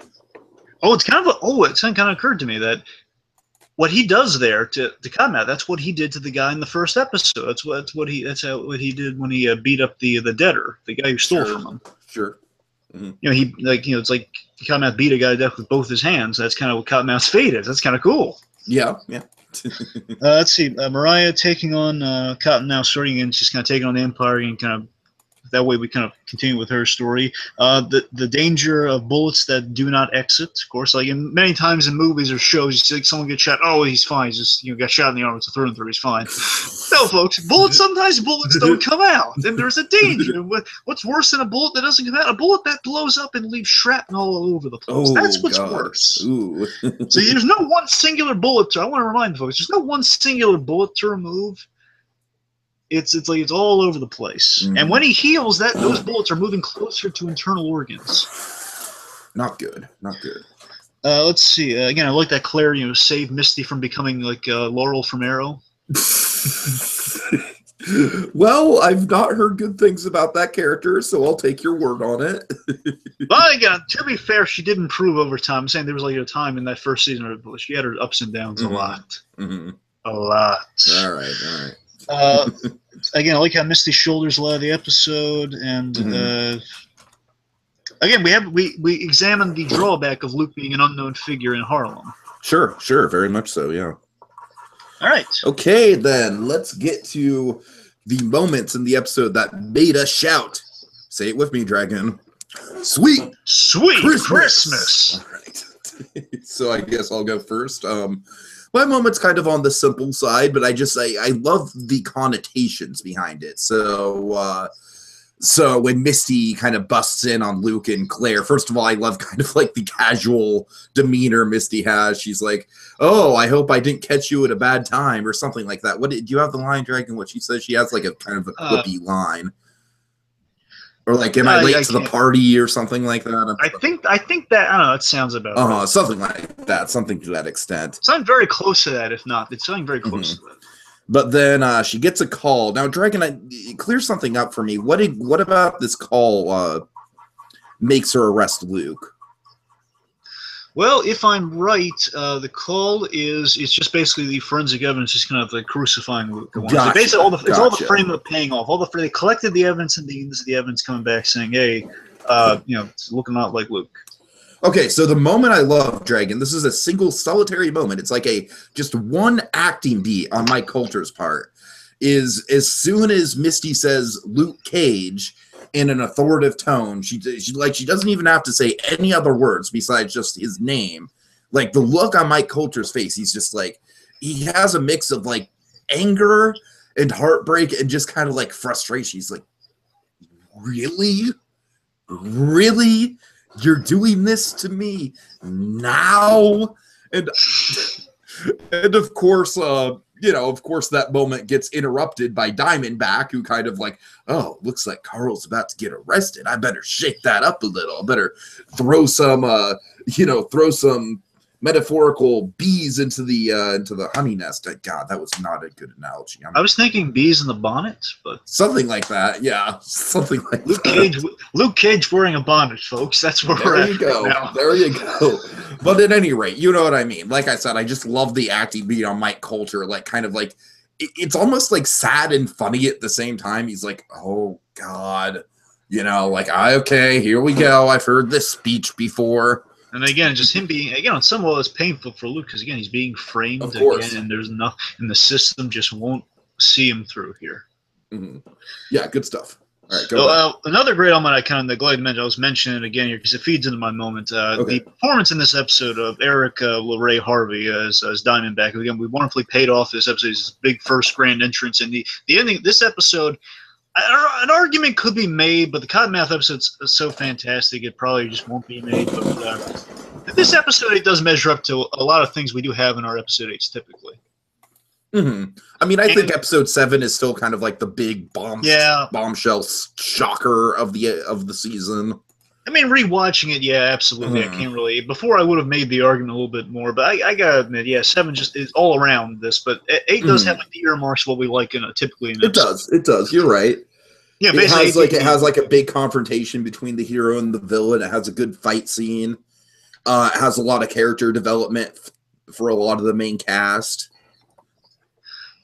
C: kind of occurred to me that what he does there to come out, that's what he did to the guy in the first episode. That's what he did when he beat up the debtor, the guy who stole from him.
A: Sure. Mm-hmm.
C: It's like Cottonmouth beat a guy to death with both his hands. That's kind of what Cottonmouth's fate is. That's kind of cool.
A: Yeah.
C: Let's see. Mariah taking on Cotton now, starting and she's kind of taking on the Empire and kind of that way we kind of continue with her story. The danger of bullets that do not exit, of course. Like many times in movies or shows, you see like someone get shot. Oh, he's fine. He's just got shot in the arm. It's a through and through. He's fine. No, folks. Sometimes bullets don't come out, and there's a danger. What's worse than a bullet that doesn't come out? A bullet that blows up and leaves shrapnel all over the place.
A: Oh,
C: that's what's
A: God.
C: worse.
A: Ooh.
C: So there's no one singular bullet. I want to remind folks, there's no one singular bullet to remove. It's like it's all over the place. And when he heals, those bullets are moving closer to internal organs.
A: Not good. Not good.
C: Let's see. Again, I like that Claire, saved Misty from becoming like Laurel from Arrow.
A: Well, I've not heard good things about that character, so I'll take your word on it.
C: But again, to be fair, she did improve over time. I'm saying there was like a time in that first season where she had her ups and downs a lot. A lot.
A: All right.
C: Again, I like how Misty's shoulders a lot of the episode, and again, we examined the drawback of Luke being an unknown figure in Harlem.
A: Sure, very much so, yeah.
C: All right.
A: Okay, then let's get to the moments in the episode that made us shout. Say it with me, Dragon. Sweet Christmas. All right. So I guess I'll go first. My moment's kind of on the simple side, but I love the connotations behind it. So when Misty kind of busts in on Luke and Claire, first of all, I love kind of like the casual demeanor Misty has. She's like, "Oh, I hope I didn't catch you at a bad time," or something like that. Do you have the line, Dragon? What she says? She has like a kind of a quippy line. Or like, am I late to the party or something like that?
C: I think that, I don't know, it sounds about right.
A: Something like that, something to that extent.
C: It's something very close to that, if not. It's something very close to that.
A: But then she gets a call. Now, Dragon, clear something up for me. What about this call makes her arrest Luke?
C: Well, if I'm right, the call it's just basically the forensic evidence is kind of like crucifying Luke.
A: Gotcha,
C: so basically, it's all the frame of paying off. They collected the evidence, and this is the evidence coming back saying, "Hey, it's looking a lot like Luke."
A: Okay, so the moment I love, Dragon, this is a single solitary moment. It's like just one acting beat on Mike Coulter's part. Is as soon as Misty says Luke Cage in an authoritative tone, she doesn't even have to say any other words besides just his name. Like the look on Mike Coulter's face, he's just like, he has a mix of like anger and heartbreak and just kind of like frustration. He's like, really? You're doing this to me now? And of course, of course, that moment gets interrupted by Diamondback, who kind of like, oh, looks like Carl's about to get arrested. I better shake that up a little. I better throw some metaphorical bees into the honey nest. God, that was not a good analogy.
C: I was thinking bees in the bonnet, but
A: something like that. Yeah, something like
C: Luke Cage wearing a bonnet, folks. That's where we're at.
A: There you go. But at any rate, you know what I mean. Like I said, I just love the acting beat on Mike Coulter. Like kind of like it's almost like sad and funny at the same time. He's like, oh God, okay, here we go. I've heard this speech before.
C: And again, just him being, on some level, it's painful for Luke because, again, he's being framed again, and there's enough, and the system just won't see him through here.
A: Yeah, good stuff. All right, go
C: another great element I kind of neglected to mention, I was mentioning it again here because it feeds into my moment. The performance in this episode of Eric LeRae Harvey as Diamondback, again, we wonderfully paid off this episode. His big first grand entrance, and the ending, this episode, an argument could be made, but the Cottonmouth episode is so fantastic it probably just won't be made. But this episode 8 does measure up to a lot of things we do have in our episode 8s typically.
A: I mean, I think episode 7 is still kind of like the big bombshell shocker of the season.
C: I mean, rewatching it, yeah, absolutely. I can't really. Before I would have made the argument a little bit more, but I gotta admit, yeah, 7 just is all around this. But 8 does have like the earmarks what we like typically. In
A: it does. You're right.
C: Yeah,
A: basically, it has like a big confrontation between the hero and the villain. It has a good fight scene. It has a lot of character development for a lot of the main cast.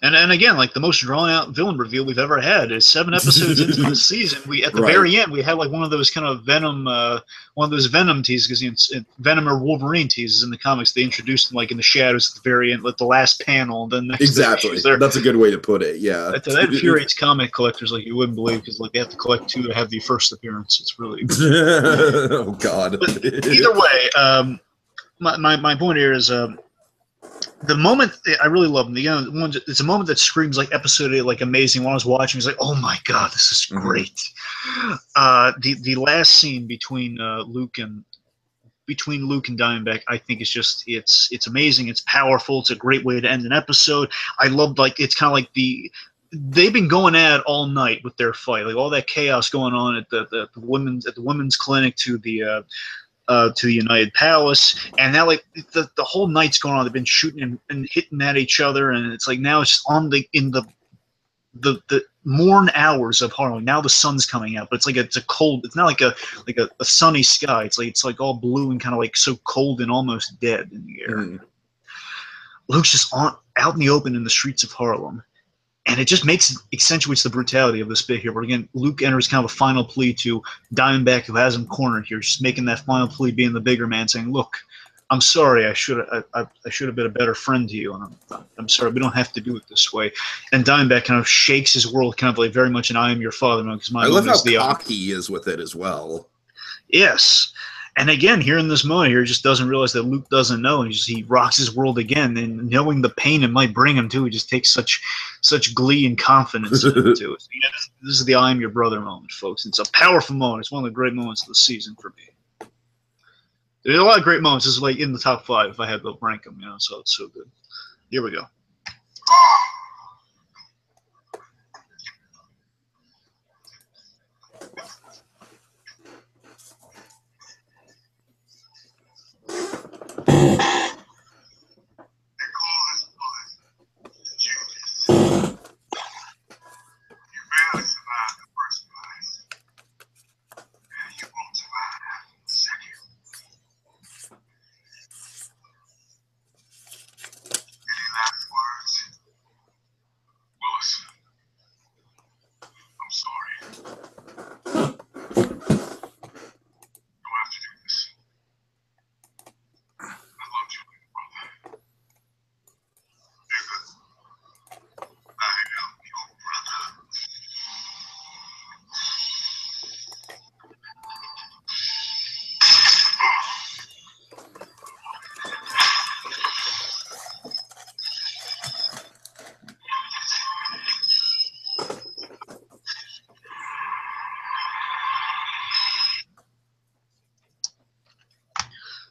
C: And again, like the most drawn out villain reveal we've ever had is 7 episodes into the season. We at the very end we had like one of those kind of Venom, one of those Venom teases, because Venom or Wolverine teases in the comics. They introduced them like in the shadows at the very end, like the last panel, and then next
A: exactly. That's a good way to put it. Yeah,
C: that infuriates comic collectors like you wouldn't believe, because like they have to collect 2 to have the first appearance. It's really
A: oh god.
C: But either way, my point here is. The moment I really love them, it's a moment that screams like episode 8, like amazing. When I was watching, I was like, "Oh my god, this is great!" The last scene between Luke and Diamondback, I think is just it's amazing. It's powerful. It's a great way to end an episode. I love like it's kind of like they've been going at it all night with their fight, like all that chaos going on at the women's clinic to the United Palace, and now like the whole night's going on. They've been shooting and hitting at each other, and it's like now it's on in the morn hours of Harlem. Now the sun's coming out, but it's like it's a cold. It's not like a sunny sky. It's like all blue and kind of like so cold and almost dead in the air. Luke's just out in the open in the streets of Harlem. And it just accentuates the brutality of this bit here. But again, Luke enters kind of a final plea to Diamondback, who has him cornered here, just making that final plea, being the bigger man, saying, "Look, I'm sorry. I should have been a better friend to you, and I'm sorry. We don't have to do it this way." And Diamondback kind of shakes his world, kind of like very much an "I am your father" moment. Because
A: I love how cocky he is with it as well.
C: Yes. And again, here in this moment, he just doesn't realize that Luke doesn't know, and he rocks his world again. And knowing the pain it might bring him too, he just takes such glee and confidence into it. Yeah, this is the "I am your brother" moment, folks. It's a powerful moment. It's one of the great moments of the season for me. There's a lot of great moments. This is like in the top 5 if I had to rank them. So it's so good. Here we go.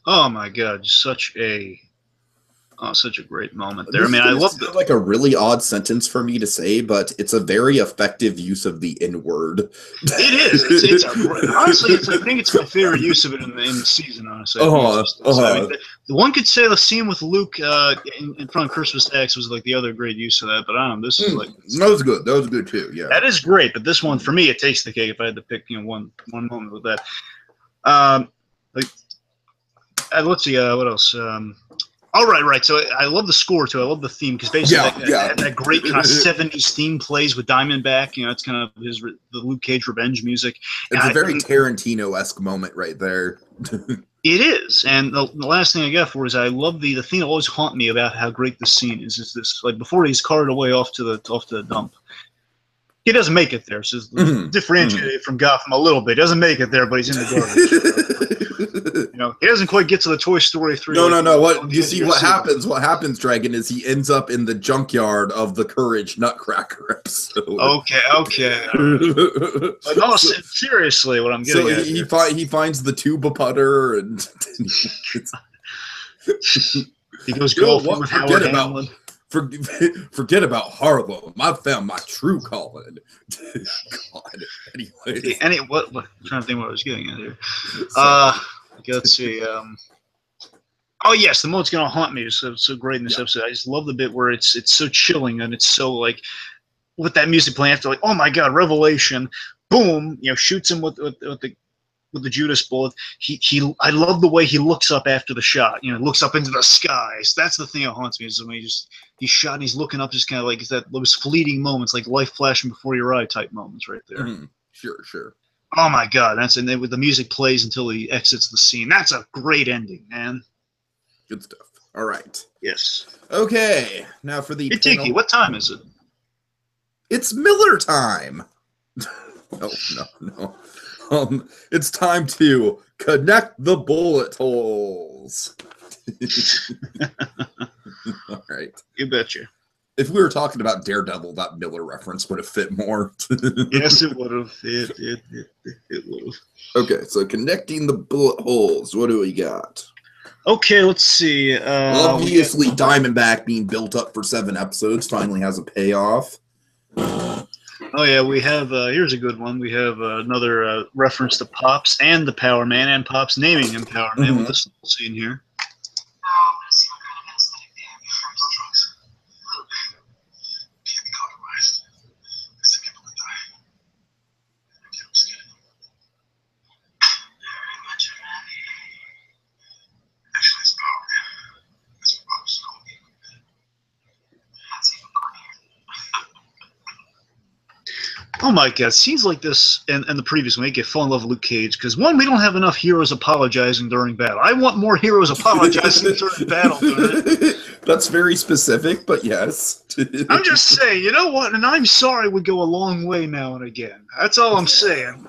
C: Oh my God, such a great moment there. I mean, I love it.
A: Like a really odd sentence for me to say, but it's a very effective use of the N-word.
C: It is. Honestly, I think it's my favorite use of it in the season. Honestly, I mean, the one could say the scene with Luke in front of Christmas X was like the other great use of that. But I don't know. This is like
A: that was good. That was good too. Yeah,
C: that is great. But this one, for me, it takes the cake. If I had to pick, one moment with that. Let's see. What else? Oh, right. So I love the score too. I love the theme, because basically that great kind of 70s theme plays with Diamondback. It's kind of the Luke Cage revenge music.
A: It's a very Tarantino-esque moment right there.
C: It is. And the last thing I got for is I love the thing that always haunt me about how great this scene is this, like, before he's carted away off to the dump. He doesn't make it there, so differentiated from Gotham a little bit. He doesn't make it there, but he's in the garbage. He doesn't quite get to the Toy Story 3.
A: No. What you see? What happens? What happens, Dragon, is he ends up in the junkyard of the Courage Nutcracker episode.
C: Okay. But no, seriously, what I'm getting at
A: he finds the tuba putter and
C: he goes golfing with Howard Hamlin.
A: Forget about Harlem. I found my true calling. God.
C: Anyway. I'm trying to think what I was getting at here. Let's see. Oh yes, the mode's gonna haunt me. It's so great in this episode. I just love the bit where it's so chilling, and it's so like with that music playing after, like, oh my God, revelation, boom, shoots him with the Judas bullet. I love the way he looks up after the shot. Looks up into the skies. That's the thing that haunts me, is when he just he's shot and he's looking up, just kind of like those fleeting moments, like life flashing before your eye type moments right there.
A: Mm-hmm. Sure.
C: Oh my god, and then with the music plays until he exits the scene. That's a great ending, man.
A: Good stuff. All right.
C: Yes.
A: Okay. Now for the
C: Hey, Tiki, what time is it?
A: It's Miller time. No. It's time to connect the bullet holes. All right.
C: You betcha.
A: If we were talking about Daredevil, that Miller reference would have fit more.
C: Yes, it would have. It would have.
A: Okay, so connecting the bullet holes. What do we got?
C: Okay, let's see.
A: Obviously, Diamondback being built up for 7 episodes finally has a payoff.
C: Oh yeah, we have. Here's a good one. We have another reference to Pops and the Power Man, and Pops naming him Power Man with this little scene here.
B: I'm gonna see what kind of anesthetic they have you first. Luke.
D: Can't be compromised. There's some people that die. I'm scared.
B: Very much, man.
D: Actually, it's Power Man. That's what Pops told me.
B: That's even funnier.
C: Oh my god, scenes like this and the previous one make you fall in love with Luke Cage, because one, we don't have enough heroes apologizing during battle. I want more heroes apologizing during battle.
A: That's very specific, but yes.
C: I'm just saying, you know what? And I'm sorry would go a long way now and again. That's all I'm saying.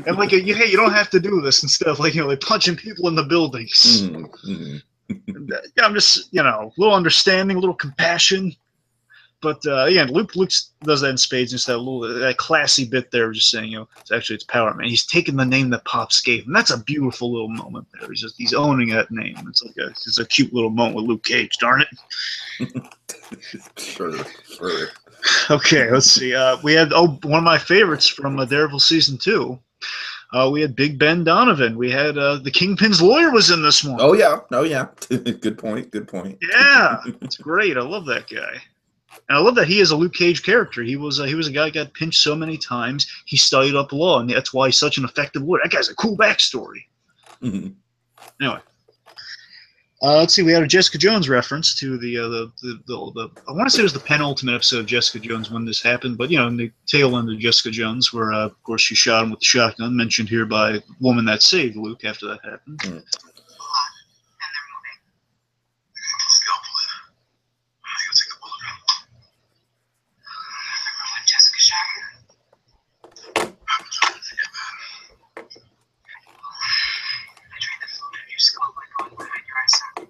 C: And like, hey, you don't have to do this and stuff, like, like punching people in the buildings. Yeah, I'm just, a little understanding, a little compassion. But Luke does that in spades, and just that classy bit there, just saying, it's Power Man. He's taking the name that Pops gave him. That's a beautiful little moment there. He's owning that name. It's a cute little moment with Luke Cage. Darn it.
A: Sure.
C: Okay, let's see. We had one of my favorites from Daredevil season 2. We had Big Ben Donovan. We had the Kingpin's lawyer was in this one.
A: Oh yeah. Good point.
C: Yeah, it's great. I love that guy. And I love that he is a Luke Cage character. He was a guy who got pinched so many times. He studied up law, and that's why he's such an effective lawyer. That guy's a cool backstory. Anyway, let's see. We had a Jessica Jones reference to the I want to say it was the penultimate episode of Jessica Jones when this happened, but in the tail end of Jessica Jones, where of course she shot him with the shotgun, mentioned here by the woman that saved Luke after that happened.
B: Jessica Shacker. I drained the fluid in your skull by going behind your eye socket.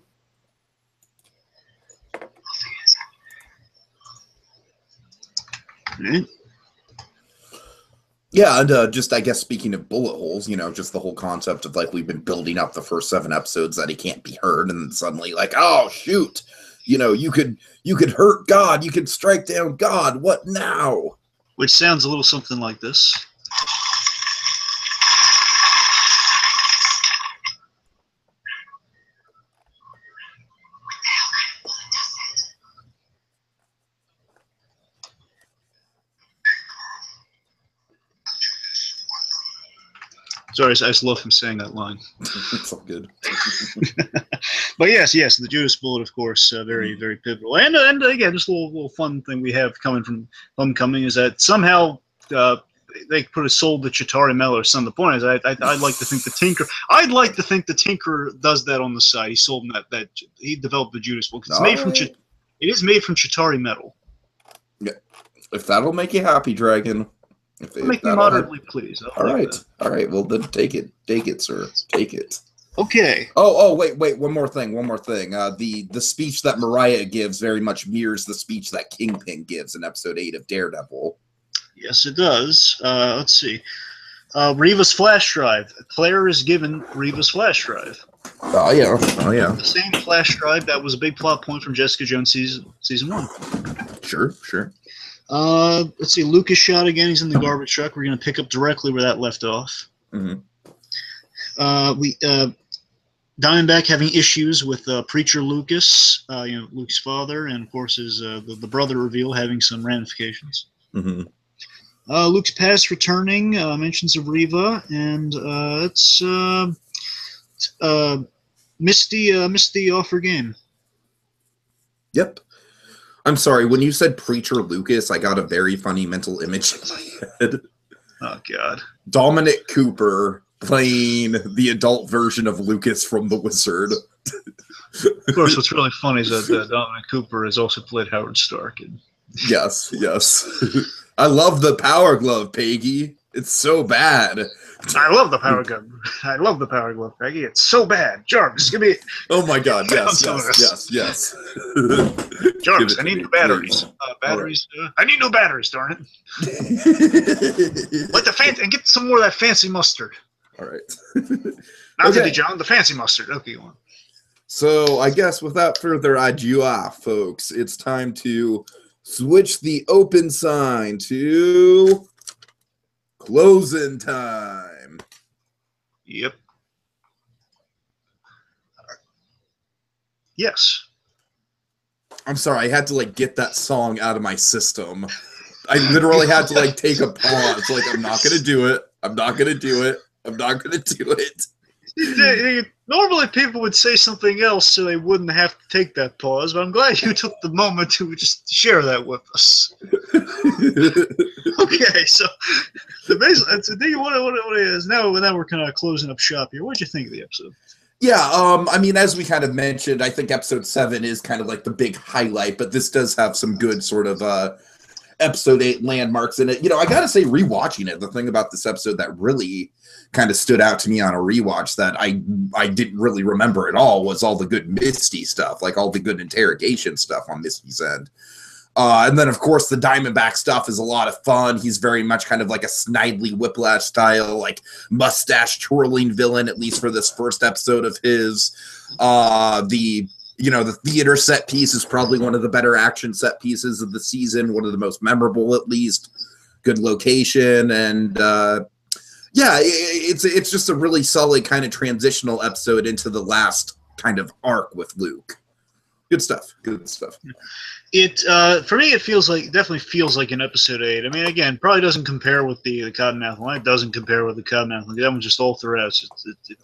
B: I'll figure this out.
A: Yeah, and just I guess speaking of bullet holes, just the whole concept of like we've been building up the first 7 episodes that he can't be hurt, and then suddenly like, oh shoot, you could hurt God, you could strike down God. What now?
C: Which sounds a little something like this. Sorry, I just love him saying that line.
A: It's all good.
C: But yes, the Judas bullet, of course, very, very pivotal. And again, just a little fun thing we have coming from Homecoming is that somehow they put a soul to Chitauri Metal or something. The point is, I'd like to think the Tinker. I'd like to think the Tinker does that on the side. He sold him that he developed the Judas bullet. It's made from it is made from Chitauri metal.
A: Yeah, if that'll make you happy, Dragon.
C: Make me moderately pleased.
A: All right. Well, then take it, sir. Take it.
C: Okay.
A: Oh, wait. One more thing. The speech that Mariah gives very much mirrors the speech that Kingpin gives in episode 8 of Daredevil.
C: Yes, it does. Let's see. Reva's flash drive. Claire is given Reva's flash drive.
A: Oh yeah.
C: The same flash drive that was a big plot point from Jessica Jones season 1.
A: Sure.
C: Let's see. Luke is shot again. He's in the garbage truck. We're going to pick up directly where that left off. Diamondback having issues with Preacher Lucas, Luke's father, and of course his the brother reveal having some ramifications. Luke's past returning, mentions of Reva, and it's Misty off her game.
A: Yep. I'm sorry, when you said Preacher Lucas, I got a very funny mental image in my head.
C: Oh, God.
A: Dominic Cooper playing the adult version of Lucas from The Wizard.
C: Of course, what's really funny is that Dominic Cooper has also played Howard Stark.
A: Yes, yes. I love the Power Glove, Peggy. It's so bad.
C: I love the Power Glove. I love the Power Glove, Peggy. It's so bad. Jarvis, give me...
A: Oh my God, yes, yes.
C: Jarvis, I need new batteries. Batteries. Right. I need new batteries, darn it. Like the and get some more of that fancy mustard.
A: All right.
C: Not okay. John, the fancy mustard. Okay, go on.
A: So I guess without further ado, folks, it's time to switch the open sign to closing time.
C: Yep. Yes.
A: I'm sorry, I had to get that song out of my system. I literally had to take a pause. I'm not gonna do it. I'm not gonna do it. I'm not gonna do it.
C: Normally people would say something else so they wouldn't have to take that pause, but I'm glad you took the moment to just share that with us. Okay, so the basic, what it is now we're kind of closing up shop here. What did you think of the episode?
A: Yeah, I mean, as we kind of mentioned, I think episode 7 is kind of the big highlight, but this does have some good sort of episode 8 landmarks in it. I gotta say, rewatching it, the thing about this episode that really kind of stood out to me on a rewatch that I didn't really remember at all was all the good Misty stuff, all the good interrogation stuff on Misty's end. And then, of course, the Diamondback stuff is a lot of fun. He's very much kind of like a Snidely Whiplash style, mustache twirling villain, at least for this first episode of his. The theater set piece is probably one of the better action set pieces of the season, one of the most memorable, at least. Good location, and yeah, it's just a really solid kind of transitional episode into the last kind of arc with Luke. Good stuff. Good stuff.
C: It for me, it definitely feels like an episode 8. I mean, again, probably doesn't compare with the Cottonmouth Line. It doesn't compare with the Cottonmouth Line. That one's just all throughout.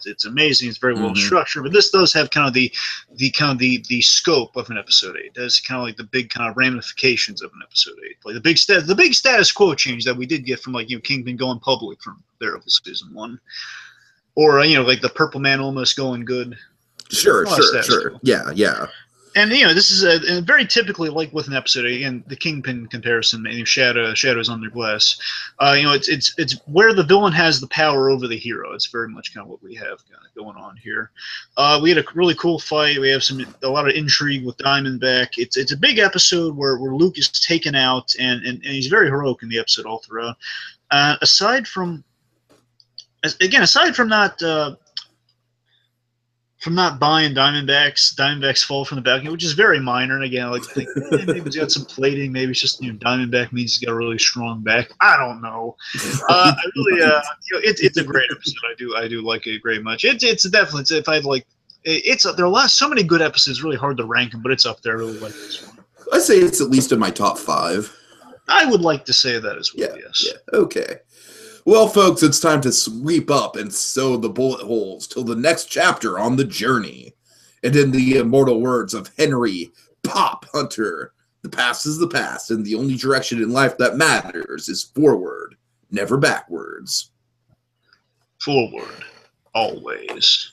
C: It's amazing. It's very well structured. But this does have kind of the scope of an episode 8. It does kind of the big kind of ramifications of an episode 8. Like the big status quo change that we did get from Kingpin going public from Daredevil season 1, or the Purple Man almost going good.
A: Sure. Yeah.
C: And this is very typically with an episode. Again, the Kingpin comparison, and shadows under glass. It's where the villain has the power over the hero. It's very much kind of what we have going on here. We had a really cool fight. We have a lot of intrigue with Diamondback. It's a big episode where Luke is taken out, and he's very heroic in the episode all throughout. Aside from not buying Diamondback's fall from the balcony, which is very minor. And again, maybe he's got some plating. Maybe it's just Diamondback means he's got a really strong back. I don't know. I really, it's a great episode. I do like it very much. It's definitely if I there are so many good episodes. Really hard to rank them, but it's up there. I really like this one.
A: I say it's at least in my top 5.
C: I would like to say that as well. Yes.
A: Yeah. Okay. Well, folks, it's time to sweep up and sew the bullet holes till the next chapter on the journey. And in the immortal words of Henry Pop Hunter, the past is the past, and the only direction in life that matters is forward, never backwards.
C: Forward, always.